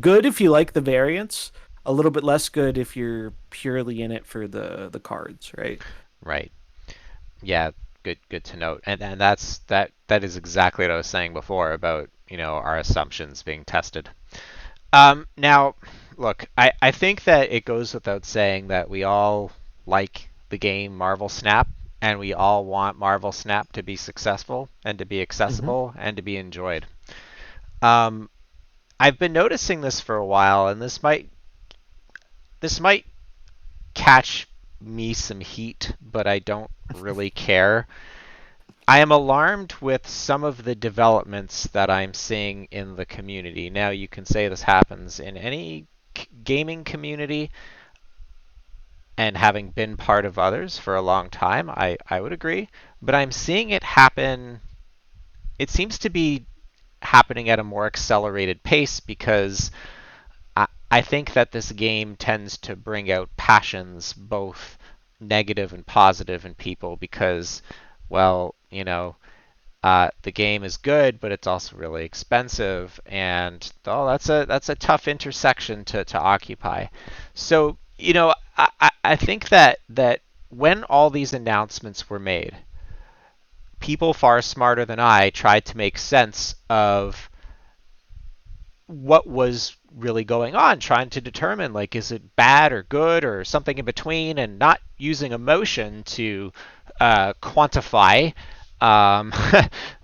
good if you like the variants, a little bit less good if you're purely in it for the cards, right? right. Yeah, good to note. And that is exactly what I was saying before about, our assumptions being tested. Now, look, I think that it goes without saying that we all like the game Marvel Snap, and we all want Marvel Snap to be successful and to be Mm-hmm. accessible and to be enjoyed. Um, I've been noticing this for a while, and this might catch me some heat, but I don't really care. I am alarmed with some of the developments that I'm seeing in the community. Now, you can say this happens in any gaming community, and having been part of others for a long time, I would agree. But I'm seeing it happen. It seems to be happening at a more accelerated pace because I think that this game tends to bring out passions, both negative and positive, in people because, well, the game is good, but it's also really expensive, and that's a tough intersection to occupy. So I think that when all these announcements were made, people far smarter than I tried to make sense of what was really going on, trying to determine, like, is it bad or good or something in between, and not using emotion to quantify um,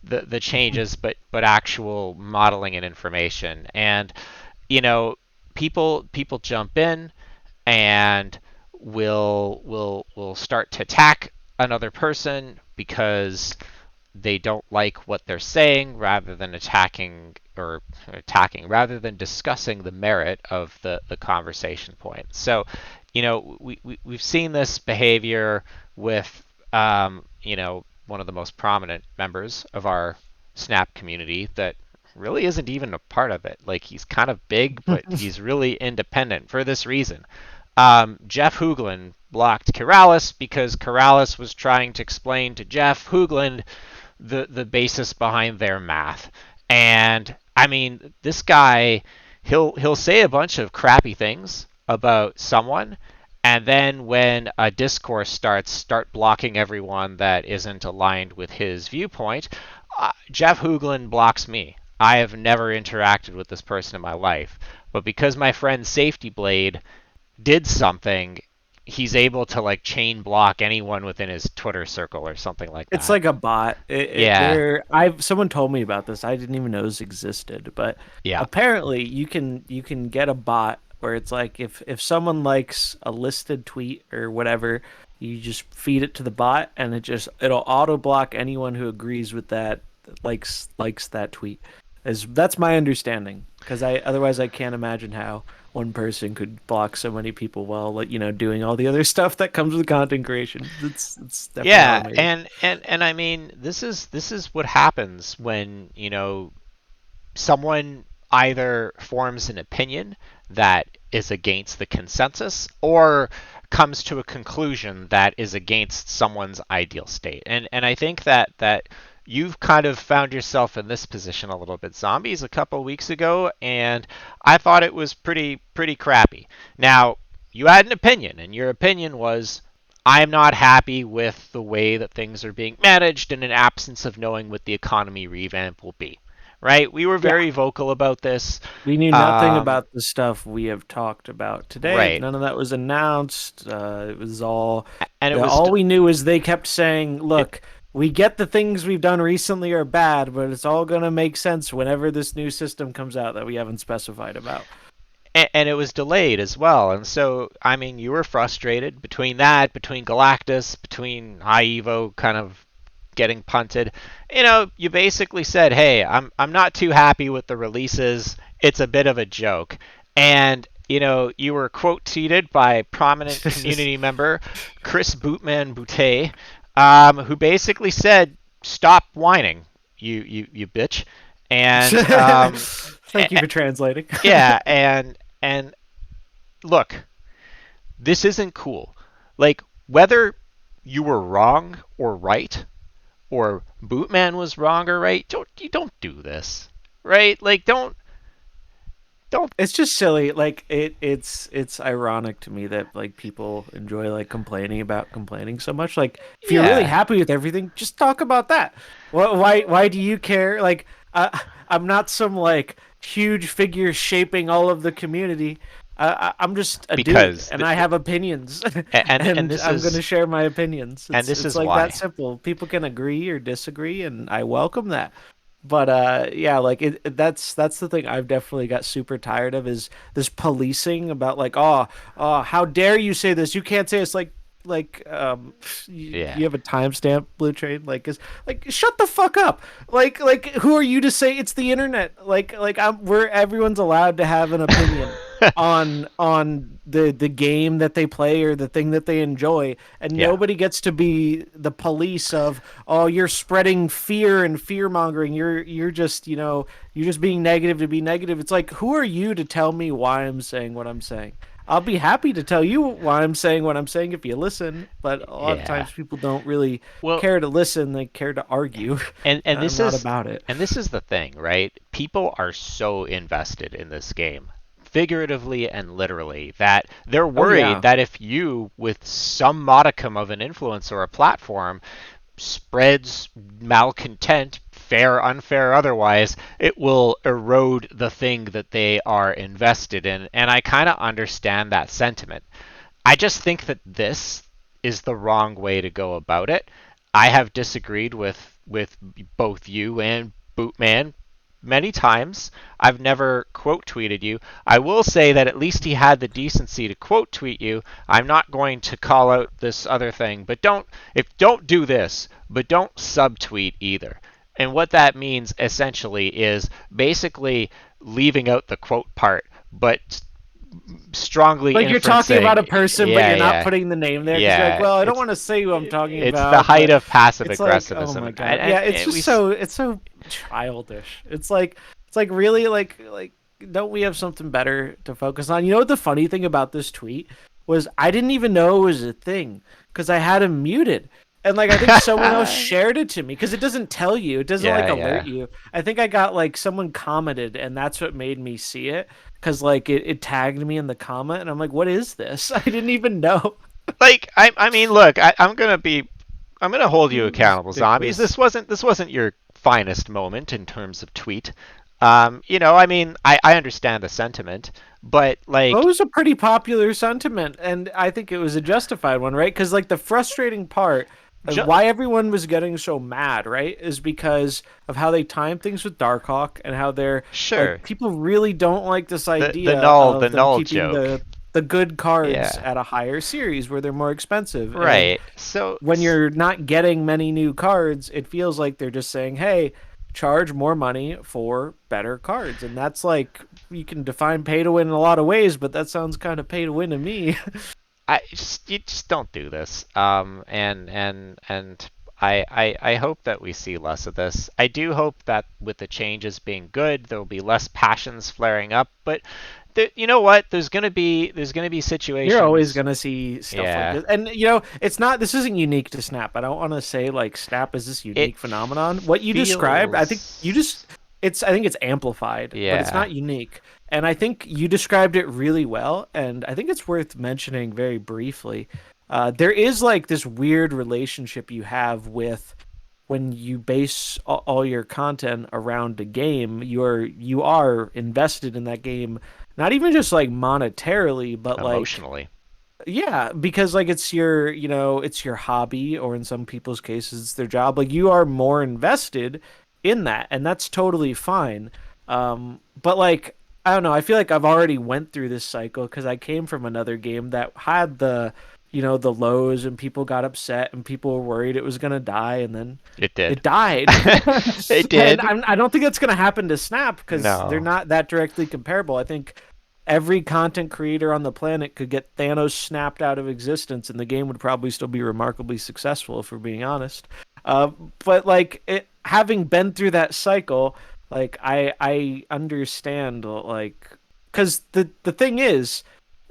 the changes, but actual modeling and information. And people jump in and will start to attack another person because they don't like what they're saying, rather than rather than discussing the merit of the conversation point. So, we've seen this behavior with one of the most prominent members of our Snap community that really isn't even a part of it. Like, he's kind of big, but he's really independent for this reason. Jeff Hoogland blocked Keralis because Keralis was trying to explain to Jeff Hoogland the basis behind their math. And I mean, this guy, he'll say a bunch of crappy things about someone, and then when a discourse start blocking everyone that isn't aligned with his viewpoint. Jeff Hoogland blocks me. I have never interacted with this person in my life, but because my friend Safety Blade did something, he's able to, like, chain block anyone within his Twitter circle or something like It's that. like a bot. Yeah, I've someone told me about this. I didn't even know this existed, but yeah, apparently you can get a bot where it's like if someone likes a listed tweet or whatever, you just feed it to the bot and it'll auto block anyone who agrees with that likes that tweet. That's my understanding because I otherwise I can't imagine how one person could block so many people while, like, doing all the other stuff that comes with content creation. It's definitely yeah. automated. And I mean, this is what happens when someone either forms an opinion that is against the consensus, or comes to a conclusion that is against someone's ideal state. And I think that you've kind of found yourself in this position a little bit, Zombies, a couple weeks ago, and I thought it was pretty crappy. Now, you had an opinion, and your opinion was, I'm not happy with the way that things are being managed in an absence of knowing what the economy revamp will be. Right? We were Yeah, very vocal about this. we knew nothing Um, about the stuff we have talked about today. right. None of that was announced. It was all And it was all we knew is they kept saying, it, "Look, we get the things we've done recently are bad, but it's all gonna make sense whenever this new system comes out that we haven't specified about." and it was delayed as well. And so, I mean, you were frustrated between that, between Galactus, between High Evo kind of getting punted. You basically said, "Hey, I'm not too happy with the releases. It's a bit of a joke." And you were quote tweeted by prominent community member Chris Bootman Boutte, who basically said, "Stop whining, you bitch." And Thank you for translating. yeah, and look, this isn't cool. Like, whether you were wrong or right, or Bootman was wrong or right, you don't do this, right? Like, don't. It's just silly. Like it's ironic to me that, like, people enjoy, like, complaining about complaining so much. Like, if you're really Yeah, happy with everything, just talk about that. Why do you care? Like, I'm not some, like, huge figure shaping all of the community. I'm just a dude, because and I have opinions, and and this I'm gonna is share my opinions. and It's this it's is like that why. simple. People can agree or disagree, and I welcome that. But yeah, like that's the thing I've definitely got super tired of is this policing about, like, oh, how dare you say this? You can't say it's like, you Yeah. have a timestamp, Blutrane? Like, is like shut the fuck up. Like who are you to say it's the internet? I'm where everyone's allowed to have an opinion on the game that they play or the thing that they enjoy, and Yeah. nobody gets to be the police of, oh, you're spreading fear and fear mongering. You're just, you're just being negative to be negative. It's like, who are you to tell me why I'm saying what I'm saying? I'll be happy to tell you why I'm saying what I'm saying if you listen, but a lot of Yeah. times people don't really Well, care to listen, they care to argue, and and I'm this not is about it. and this is the thing, right? People are so invested in this game, figuratively and literally, that they're Oh worried yeah. that if you, with some modicum of an influence or a platform, spreads malcontent, fair, unfair, otherwise, it will erode the thing that they are invested in. And I kind of understand that sentiment. I just think that this is the wrong way to go about it. I have disagreed with both you and Bootman many times. I've never quote tweeted you. I will say that at least he had the decency to quote tweet you. I'm not going to call out this other thing, but don't do this, but don't subtweet either. And what that means essentially is basically leaving out the quote part, but strongly Like you're talking about a inferencing. person, but Yeah, you're not yeah, putting the name there because you're like, yeah. well, I don't want to say who I'm talking It's the about, height but of passive it's like, oh aggressivism, my God. Yeah, it's and just we it's so childish. It's like really like don't we have something better to focus on? You know what the funny thing about this tweet was I didn't even know it was a thing because I had him muted. And like I think someone else shared it to me because it doesn't tell you. It doesn't like yeah, alert yeah. you. I think I got like someone commented and that's what made me see it because like it tagged me in the comment and I'm like, what is this? I didn't even know. Like I mean, look, I'm gonna hold you It was accountable, zombies. ridiculous. This wasn't your finest moment in terms of tweet. I mean, I understand the sentiment, but Well, it like, was a pretty popular sentiment, and I think it was a justified one, right? Because like the frustrating part of ju- why everyone was getting so mad, right, is because of how they time things with Darkhawk and how they're sure, like people really don't like this the idea null the of them null keeping joke. the good cards Yeah, at a higher series where they're more expensive. And right. So when you're not getting many new cards, it feels like they're just saying, "Hey, charge more money for better cards." And that's like you can define pay to win in a lot of ways, but that sounds kind of pay to win to me. you just don't do this. And I hope that we see less of this. I do hope that with the changes being good, there will be less passions flaring up. But you know what? There's gonna be You're always situations. gonna see stuff like Yeah, this. And it's not this isn't unique to Snap. I don't want to say like Snap is this it unique phenomenon. What you described, I think you just feels. I think it's amplified, but it's Yeah. not unique. And I think you described it really well, and I think it's worth mentioning very briefly. There is like this weird relationship you have with when you base all your content around a game, you are invested in that game, not even just like monetarily, but like Emotionally. yeah, because like it's your, it's your hobby, or in some people's cases, it's their job. Like you are more invested in that, and that's totally fine. But like I don't know, I feel like I've already went through this cycle because I came from another game that had the lows and people got upset and people were worried it was gonna die, and then It did. it died. It And did. I don't think that's gonna happen to Snap because they're No. not that directly comparable. I think every content creator on the planet could get Thanos snapped out of existence, and the game would probably still be remarkably successful, if we're being honest. Uh, but like having been through that cycle, like I understand like because the thing is,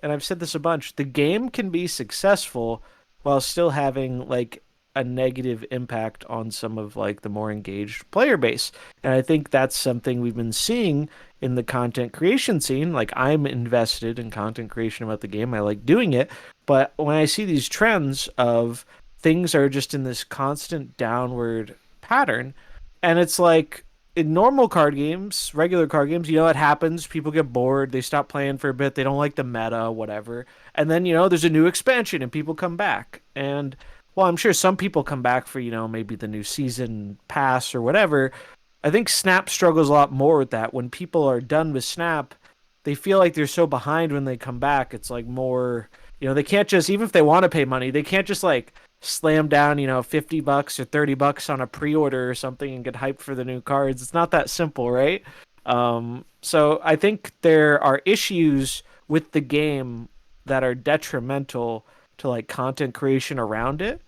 and I've said this a bunch, the game can be successful while still having like a negative impact on some of like the more engaged player base. And I think that's something we've been seeing in the content creation scene. Like I'm invested in content creation about the game. I like doing it. But when I see these trends of things are just in this constant downward pattern, and it's like in normal card games, regular card games, it happens. People get bored. They stop playing for a bit. They don't like the meta, whatever. And then, there's a new expansion and people come back. And, well, I'm sure some people come back for, maybe the new season pass or whatever. I think Snap struggles a lot more with that. When people are done with Snap, they feel like they're so behind when they come back. It's like more, They can't just, even if they want to pay money, they can't just like slam down, $50 or $30 on a pre-order or something and get hyped for the new cards. It's not that simple, right? So I think there are issues with the game that are detrimental to like content creation around it.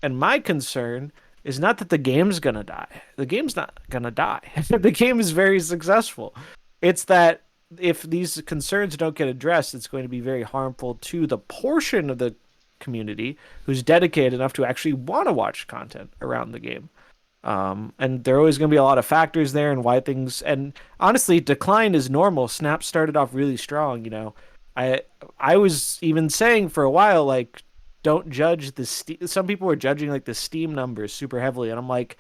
And my concern is not that the game's gonna die. The game's not gonna die. The game is very successful. It's that if these concerns don't get addressed, it's going to be very harmful to the portion of the community who's dedicated enough to actually want to watch content around the game. And there are always going to be a lot of factors there and why things, and honestly, decline is normal. Snap started off really strong. I I was even saying for a while, like, don't judge some people were judging like the Steam numbers super heavily, and I'm like,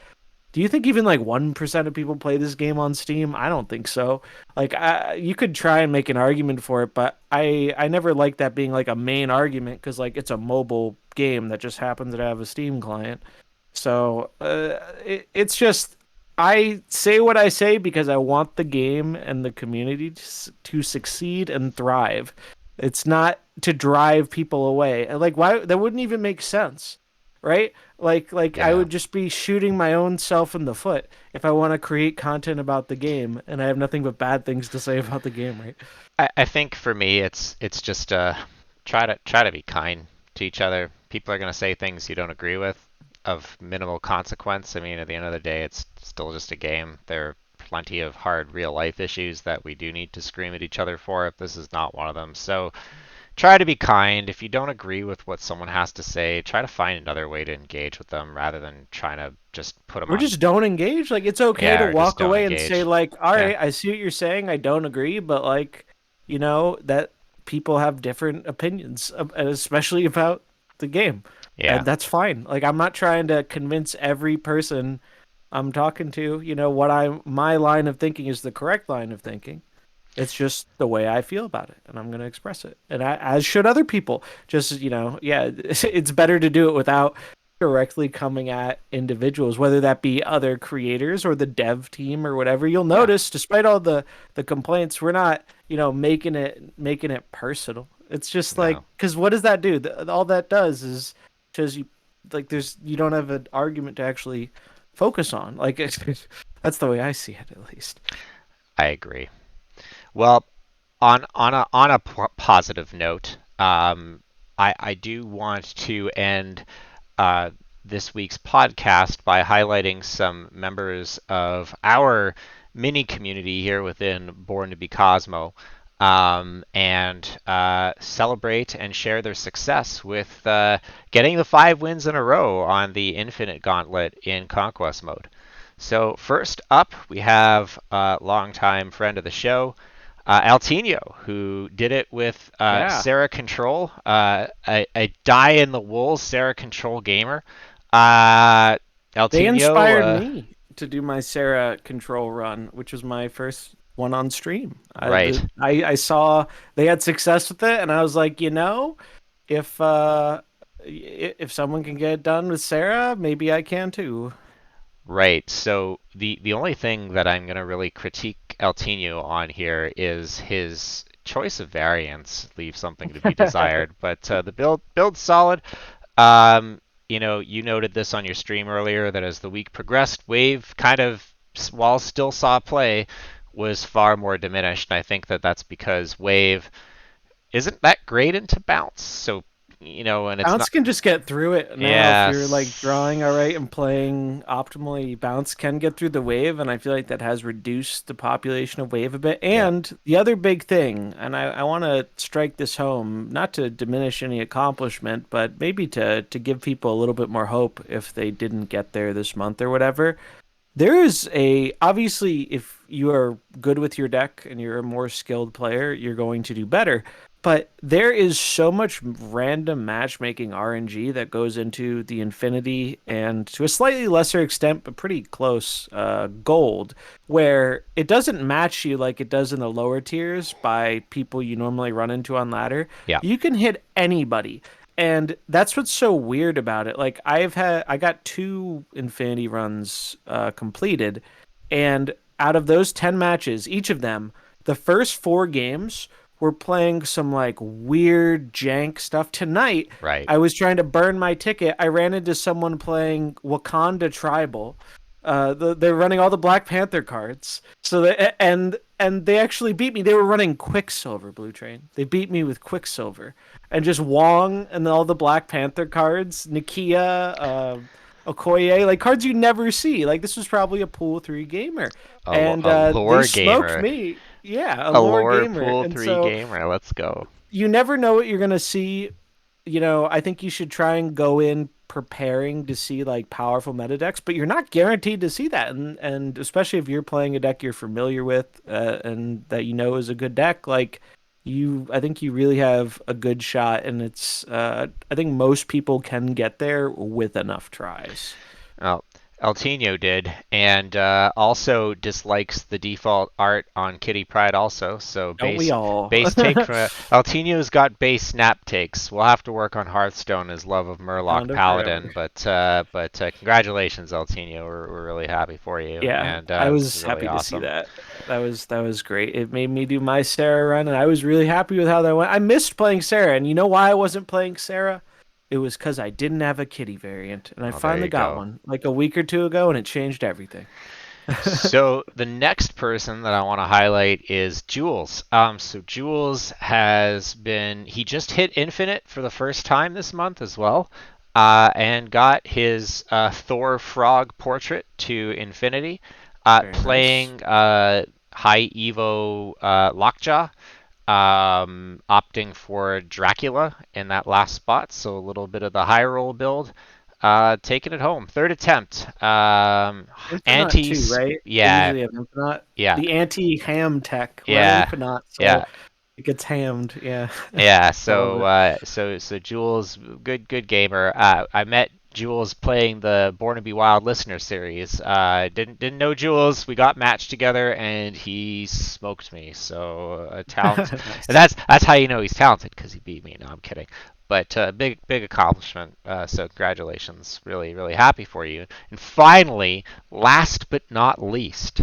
do you think even like 1% of people play this game on Steam? I don't think so. Like, you could try and make an argument for it, but I never liked that being like a main argument because like it's a mobile game that just happens to have a Steam client. So it's just, I say what I say because I want the game and the community to succeed and thrive. It's not to drive people away. And like, why, that wouldn't even make sense, right? Like I Yeah. would just be shooting my own self in the foot if I want to create content about the game and I have nothing but bad things to say about the game, right? I think for me, it's just try to be kind to each other. People are gonna say things you don't agree with, of minimal consequence. I mean, at the end of the day, it's still just a game. There are plenty of hard real life issues that we do need to scream at each other for. This is not one of them. So try to be kind. If you don't agree with what someone has to say, try to find another way to engage with them rather than trying to just put them Or on. just don't engage. Like, it's okay Yeah, to or just walk don't away and say engage. like, all Yeah. right, I see what you're saying. I don't agree, but like, that people have different opinions, and especially about the game. Yeah. And that's fine. Like, I'm not trying to convince every person I'm talking to, what my line of thinking is the correct line of thinking. It's just the way I feel about it, and I'm going to express it. And as should other people. Just, yeah, it's better to do it without directly coming at individuals, whether that be other creators or the dev team or whatever. You'll Yeah. notice, despite all the complaints, we're not, making it personal. It's just like, No. because what does that do? All that does is shows you, like, you don't have an argument to actually focus on. Like, that's the way I see it, at least. I agree. Well, on a positive note, I do want to end uh, this week's podcast by highlighting some members of our mini community here within Born to be Cosmo, and celebrate and share their success with getting the 5 wins in a row on the Infinite Gauntlet in Conquest mode. So first up, we have a longtime friend of the show, Altino, who did it with Yeah. Sarah Control, a die-in-the-wool Sarah Control gamer. Uh, They Altino, inspired me to do my Sarah control run, which was my first one on stream. right, I saw they had success with it, and I was like, if if someone can get it done with Sarah, maybe I can too. right. So the only thing that I'm gonna really critique Altino on here is his choice of variants leaves something to be desired. But the build's solid. Um, you noted this on your stream earlier that as the week progressed, Wave kind of, while still saw play, was far more diminished. And I think that that's because Wave isn't that great into bounce. So, and it's Bounce not. can just get through it now if Yeah, you're like drawing all right and playing optimally. Bounce can get through the wave, and I feel like that has reduced the population of wave a bit. yeah, And the other big thing, and I want to strike this home, not to diminish any accomplishment, but maybe to give people a little bit more hope if they didn't get there this month or whatever. There is obviously, if you are good with your deck and you're a more skilled player, you're going to do better. But there is so much random matchmaking RNG that goes into the Infinity and to a slightly lesser extent, but pretty close, Gold, where it doesn't match you like it does in the lower tiers by people you normally run into on ladder. yeah, You can hit anybody. And that's what's so weird about it. Like, I got two Infinity runs completed, and out of those 10 matches, each of them, the first four games were playing some like weird jank stuff. Tonight, Right. I was trying to burn my ticket. I ran into someone playing Wakanda Tribal. They're running all the Black Panther cards. And they actually beat me. They were running Quicksilver Blutrane. They beat me with Quicksilver and just Wong and all the Black Panther cards, Nakia, Okoye, like cards you never see. Like this was probably a pool 3 gamer, and A they lore smoked gamer. me. Yeah, a A lore lore gamer, pool and 3 so gamer. Let's go. you never know what you're gonna see. I think you should try and go in preparing to see like powerful meta decks, but you're not guaranteed to see that. And especially if you're playing a deck you're familiar with and that you know is a good deck, like I think you really have a good shot. And I think most people can get there with enough tries. Well, Eltinho did, and also dislikes the default art on Kitty Pride also. So Don't we all? base take from Eltinho's got base snap takes. We'll have to work on Hearthstone, his love of Murloc Wakanda Paladin, forever. but congratulations, Eltinho. We're really happy for you, Yeah, and I this is was really happy to see awesome. that. That was great. It made me do my Sarah run, and I was really happy with how that went. I missed playing Sarah, and you know why I wasn't playing Sarah? It was because I didn't have a kitty variant, and I Oh, there finally you got go. one like a week or two ago, and it changed everything. So the next person that I want to highlight is Jules. So Jules he just hit Infinite for the first time this month as well, and got his Thor Frog portrait to Infinity, Very nice. playing High Evo Lockjaw, opting for Dracula in that last spot, so a little bit of the high roll build. Taking it home. Third attempt. Infinite too, right? They Yeah, usually have Infinite. yeah, The anti-ham tech. We're at yeah, Infinite, yeah, so it gets hammed. Yeah, yeah. I love So, it. Jules, good gamer. I met Jules playing the Born to Be Wild listener series. Didn't know Jules. We got matched together, and he smoked me. So, talent. And Nice. that's how you know he's talented because he beat me. No, I'm kidding. But big accomplishment. So congratulations. Really happy for you. And finally, last but not least,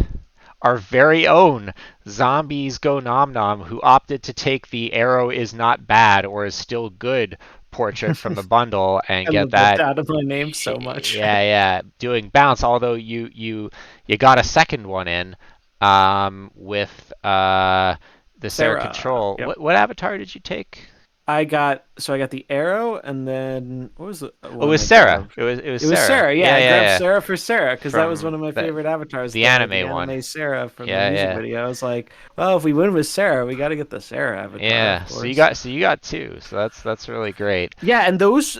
our very own Zombies Go Nom Nom, who opted to take the arrow is not bad or is still good portrait from the bundle and I get love that that. out of my name so much. Yeah, doing bounce. Although you got a second one in with the Sarah Sarah. Control. Yep. What avatar did you take? I got the arrow, and then what was the Oh, it one was I thought Sarah. of? It was It was Sarah. Sarah. Yeah, Yeah, I yeah, grabbed yeah. Sarah for Sarah because that was one From of my the favorite avatars, the the anime one. anime Sarah from the Yeah, music yeah. video. I was like, well, if we win with Sarah, we got to get the Sarah avatar, of Yeah, so course. you got two, so that's really great. Yeah, and those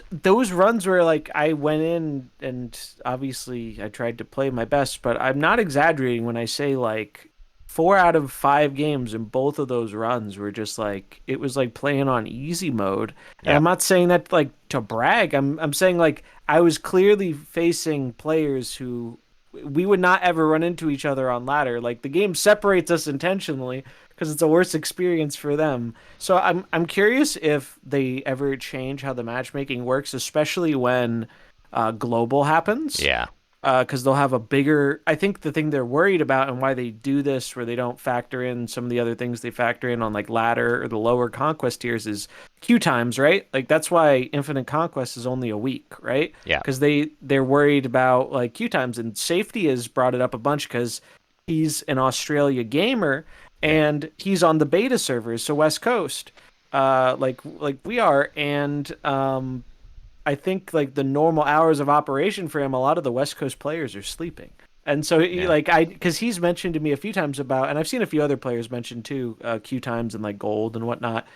runs were like I went in and obviously I tried to play my best, but I'm not exaggerating when I say like 4 out of 5 games in both of those runs were just like it was like playing on easy mode. And I'm Yep. not saying that like to brag. I'm saying like I was clearly facing players who we would not ever run into each other on ladder. Like the game separates us intentionally because it's a worse experience for them. So I'm curious if they ever change how the matchmaking works, especially when global happens, Yeah. because they'll have a bigger. I think the thing they're worried about and why they do this, where they don't factor in some of the other things they factor in on like ladder or the lower conquest tiers, is queue times, right? Like that's why Infinite Conquest is only a week, right? Yeah. Because they're worried about like queue times, and Safety has brought it up a bunch because he's an Australia gamer Yeah. and he's on the beta servers, so West Coast, like we are, and I think like the normal hours of operation for him, a lot of the West Coast players are sleeping. And so, Yeah. because he's mentioned to me a few times about, and I've seen a few other players mention too, queue times and like gold and whatnot.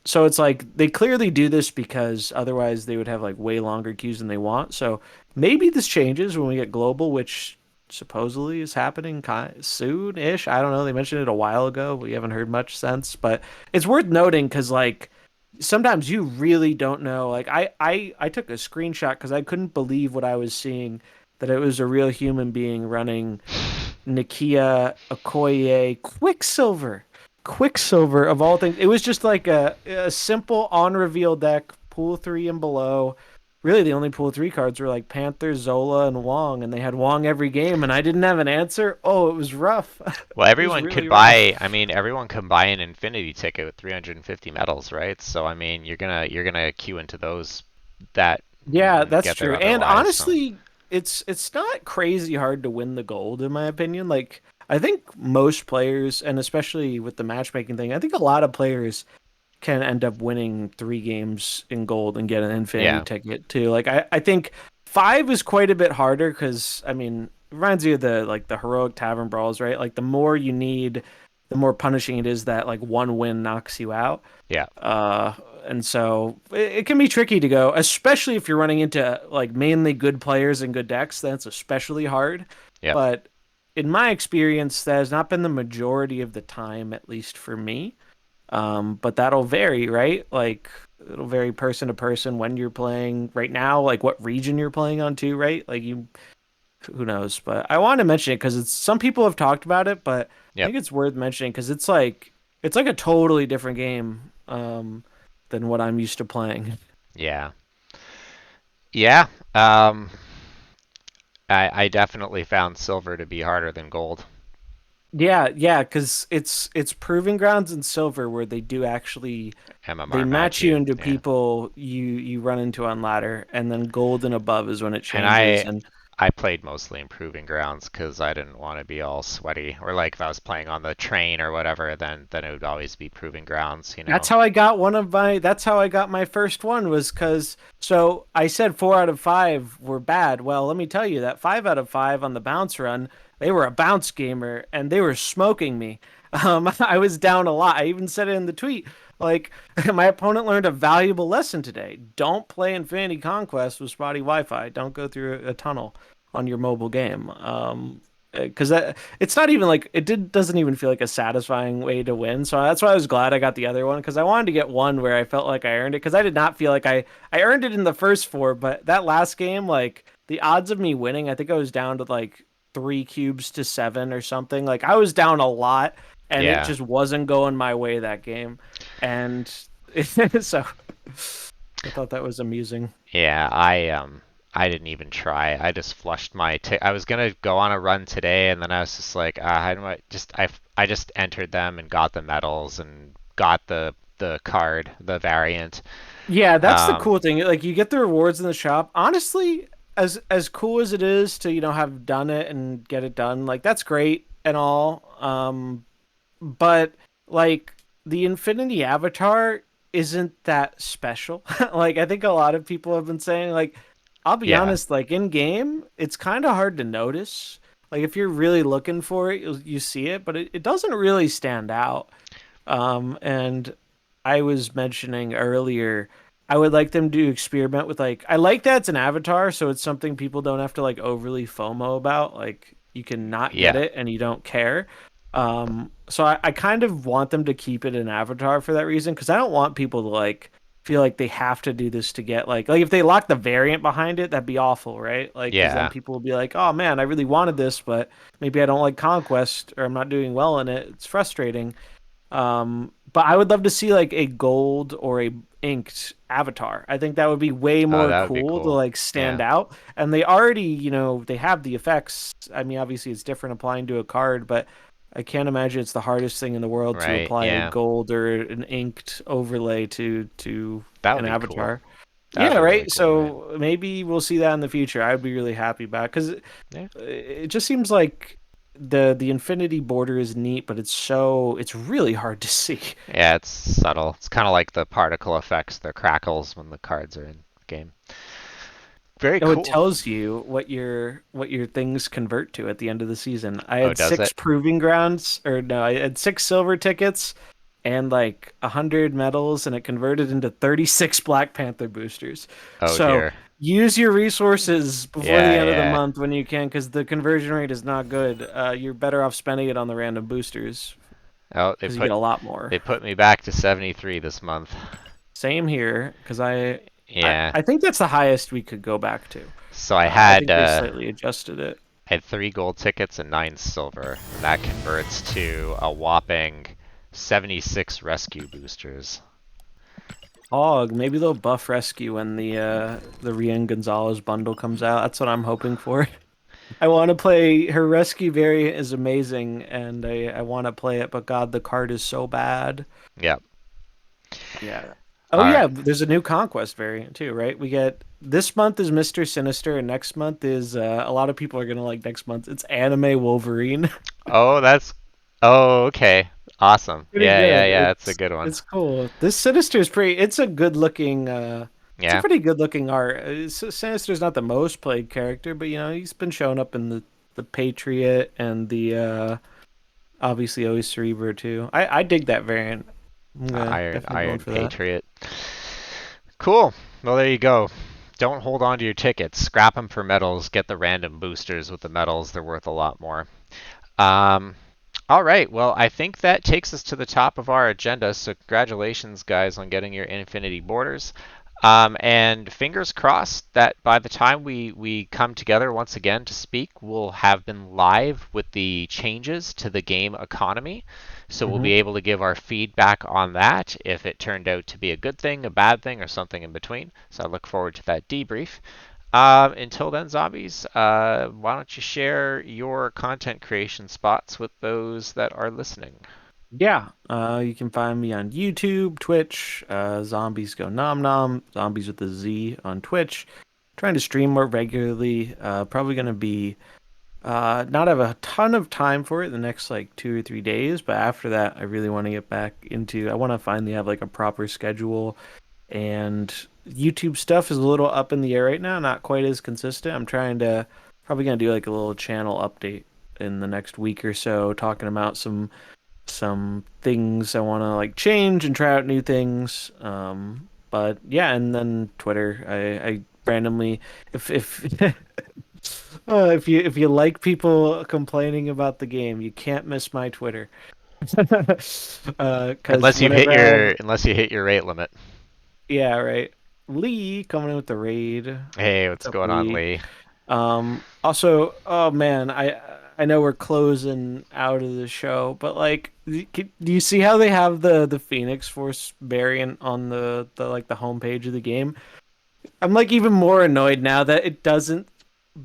So it's like they clearly do this because otherwise they would have like way longer queues than they want. So maybe this changes when we get global, which supposedly is happening soon-ish. I don't know. They mentioned it a while ago. We haven't heard much since, but it's worth noting because like sometimes you really don't know. Like I took a screenshot because I couldn't believe what I was seeing, that it was a real human being running Nakia Okoye Quicksilver of all things. It was just like a simple on reveal deck, pool 3 and below, really the only pool three cards were like Panther, Zola, and Wong, and they had Wong every game, and I didn't have an answer. Oh, it was rough. Well, It was everyone really could rough. buy. I mean, everyone can buy an Infinity ticket with 350 medals, right? So I mean, you're gonna queue into those that Yeah, wouldn't that's get there true. And otherwise. So honestly, it's not crazy hard to win the gold in my opinion. Like I think most players, and especially with the matchmaking thing, I think a lot of players can end up winning 3 games in gold and get an infinity yeah, ticket too. Like I think 5 is quite a bit harder because I mean it reminds you of the like the heroic tavern brawls, right? Like the more you need, the more punishing it is that like one win knocks you out. yeah, Uh, and so it can be tricky to go, especially if you're running into like mainly good players and good decks. That's especially hard. yep, But in my experience, that has not been the majority of the time, at least for me. But that'll vary, right? Like it'll vary person to person when you're playing right now, like what region you're playing on too, right? Like you, who knows? But I want to mention it because it's some people have talked about it, but I yep, think it's worth mentioning because it's like a totally different game than what I'm used to playing. yeah, yeah. I definitely found silver to be harder than gold. Yeah, yeah, because it's proving grounds and silver where they do actually they MMR match match you you. into Yeah. people you run into on ladder, and then gold and above is when it And changes. I And I played mostly improving grounds because I didn't want to be all sweaty. Or like if I was playing on the train or whatever, then it would always be proving grounds, you that's know. how I got that's how I got my first one was because so I said 4 out of 5 were bad. Well, let me tell you that 5 out of 5 on the bounce run, they were a bounce gamer and they were smoking me. I was down a lot. I even said it in the tweet. Like my opponent learned a valuable lesson today. Don't play Infinity Conquest with spotty Wi-Fi. Don't go through a tunnel on your mobile game. Because it's not even like doesn't even feel like a satisfying way to win. So that's why I was glad I got the other one because I wanted to get one where I felt like I earned it because I did not feel like I earned it in the first 4, but that last game like the odds of me winning, I think I was down to like 3 cubes to 7 or something. Like I was down a lot and it Yeah. just wasn't going my way that game. And so I thought that was amusing. Yeah, I didn't even try. I just flushed my I was gonna go on a run today and then I was just like, how do I I just entered them and got the medals and got the card, the variant. Yeah, that's the Um, cool thing. Like you get the rewards in the shop. Honestly, as cool as it is to, have done it and get it done, like that's great and all. But like the Infinity Avatar isn't that special. Like I think a lot of people have been saying like I'll be yeah, honest, like in game, it's kind of hard to notice. Like if you're really looking for it, you see it, but it doesn't really stand out. And I was mentioning earlier, I would like them to experiment with like I like that it's an avatar, so it's something people don't have to like overly FOMO about. Like you can not get yeah, it and you don't care. So I kind of want them to keep it an avatar for that reason because I don't want people to like feel like they have to do this to get like if they lock the variant behind it, that'd be awful, right? Like because then yeah, people will be like, oh man, I really wanted this, but maybe I don't like Conquest or I'm not doing well in it. It's frustrating. But I would love to see like a gold or a inked avatar. I think that would be way oh, more that would be cool to cool. like stand Yeah, out. And they already, they have the effects. I mean, obviously it's different applying to a card, but I can't imagine it's the hardest thing in the world to right, apply a yeah, gold or an inked overlay to that would an be cool. avatar. That would Yeah, be really right. cool, right? So maybe we'll see that in the future. I'd be really happy about because Yeah, it just seems like the infinity border is neat, but it's really hard to see. yeah, it's subtle. It's kind of like the particle effects, the crackles when the cards are in the game. Very Oh, it cool. tells you what your things convert to at the end of the season. I Oh, had does six it? proving grounds, or no, I had 6 silver tickets and like 100 medals, and it converted into 36 Black Panther boosters. Oh So dear. use your resources before the Yeah, end of the yeah. month when you can, because the conversion rate is not good. You're better off spending it on the random boosters Oh, because you get a lot more. they put me back to 73 this month. Same here, because I Yeah. I think that's the highest we could go back to. So I I had think they slightly adjusted it. I had 3 gold tickets and 9 silver, and that converts to a whopping 76 rescue boosters. Hog. Maybe they'll buff rescue when the Rian Gonzalez bundle comes out. That's what I'm hoping for. I want to play her rescue variant is amazing, and I want to play it, but God, the card is so bad. Yep. Yeah. Oh All right. yeah, there's a new Conquest variant too, right? We get this month is Mr. Sinister, and next month is a lot of people are gonna like next month. It's Anime Wolverine. Oh, that's. Oh, okay. Awesome. Pretty Yeah, yeah, good. yeah. That's a good one. It's cool. This Sinister is pretty. It's a good looking. It's a Yeah. pretty good looking art. Sinister's not the most played character, but he's been showing up in the Patriot and the obviously always Cerebro too. I dig that variant. I'm gonna definitely going Iron for that. Patriot. Cool. Well, there you go. Don't hold on to your tickets. Scrap them for medals. Get the random boosters with the medals. They're worth a lot more. Um, all right. Well, I think that takes us to the top of our agenda. So congratulations, guys, on getting your Infinity Borders. And fingers crossed that by the time we come together once again to speak, we'll have been live with the changes to the game economy. So we'll Hmm. be able to give our feedback on that if it turned out to be a good thing, a bad thing, or something in between. So I look forward to that debrief. Until then, zombies, why don't you share your content creation spots with those that are listening? Yeah, you can find me on YouTube, Twitch, Zombies Go Nom Nom, Zombies with a Z on Twitch. Trying to stream more regularly. Probably gonna be not have a ton of time for it the next like 2 or 3 days, but after that, I really want to get back into. I want to finally have like a proper schedule, and YouTube stuff is a little up in the air right now, not quite as consistent. I'm trying to probably gonna do like a little channel update in the next week or so, talking about some things I want to like change and try out new things. But yeah, and then Twitter, I randomly if if you like people complaining about the game, you can't miss my Twitter. Because whenever I have, Unless you hit your rate limit. yeah, right. Lee coming in with the raid. Hey, What's what's up, going on, Lee? Lee? Also, oh man, I know we're closing out of the show, but like, do you see how they have the Phoenix Force variant on the like the homepage of the game? I'm like even more annoyed now that it doesn't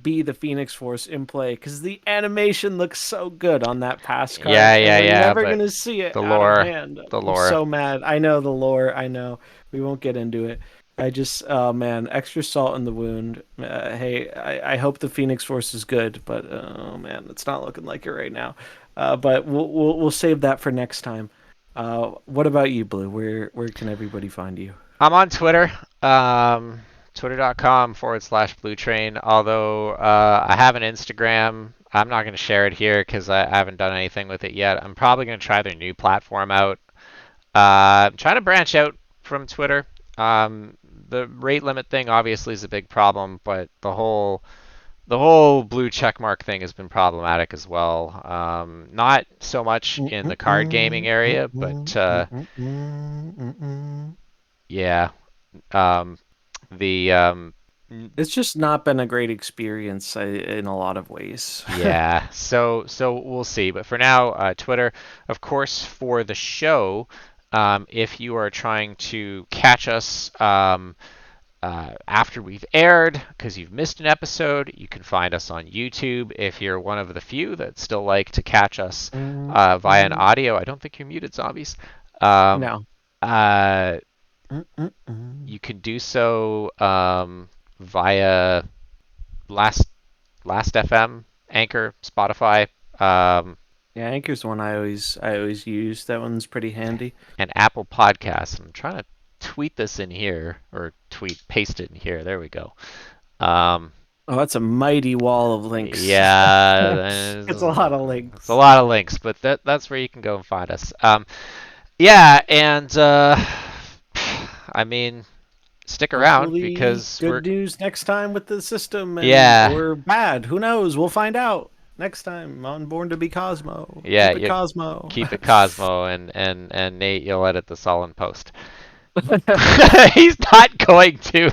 be the Phoenix Force in play because the animation looks so good on that pass card, Yeah, and yeah, we're yeah, never but gonna see it the out of lore, hand. the I'm lore. so mad. I know the lore. I know we won't get into it. I just, oh man, extra salt in the wound. Hey, I hope the Phoenix Force is good, but oh man, it's not looking like it right now. But we'll save that for next time. What about you, Blue? Where can everybody find you? I'm on Twitter, twitter.com/ Blutrane. Although I have an Instagram, I'm not going to share it here because I haven't done anything with it yet. I'm probably going to try their new platform out. I'm trying to branch out from Twitter. Um, the rate limit thing obviously is a big problem, but the whole blue checkmark thing has been problematic as well. Not so much in the card gaming area, but yeah, um, the It's just not been a great experience in a lot of ways. yeah. So we'll see. But for now, Twitter, of course, for the show. If you are trying to catch us after we've aired because you've missed an episode, you can find us on YouTube. If you're one of the few that still like to catch us via an audio, I don't think you're muted, zombies. Um, No. uh, you can do so via Last Last FM, Anchor, Spotify, um, Yeah, Anchor's the one I always use. That one's pretty handy. and Apple Podcasts. I'm trying to tweet this in here or paste it in here. There we go. Um, Oh, that's a mighty wall of links. yeah, It's a lot of it's a links. lot of links, but that's where you can go and find us. Yeah, and I mean, stick around Hopefully, because good news next time with the system and yeah, or bad. Who knows? We'll find out next time on Born to be Cosmo. yeah, Keep it you Cosmo. keep it Cosmo and Nate, you'll edit this all in post. He's not going to.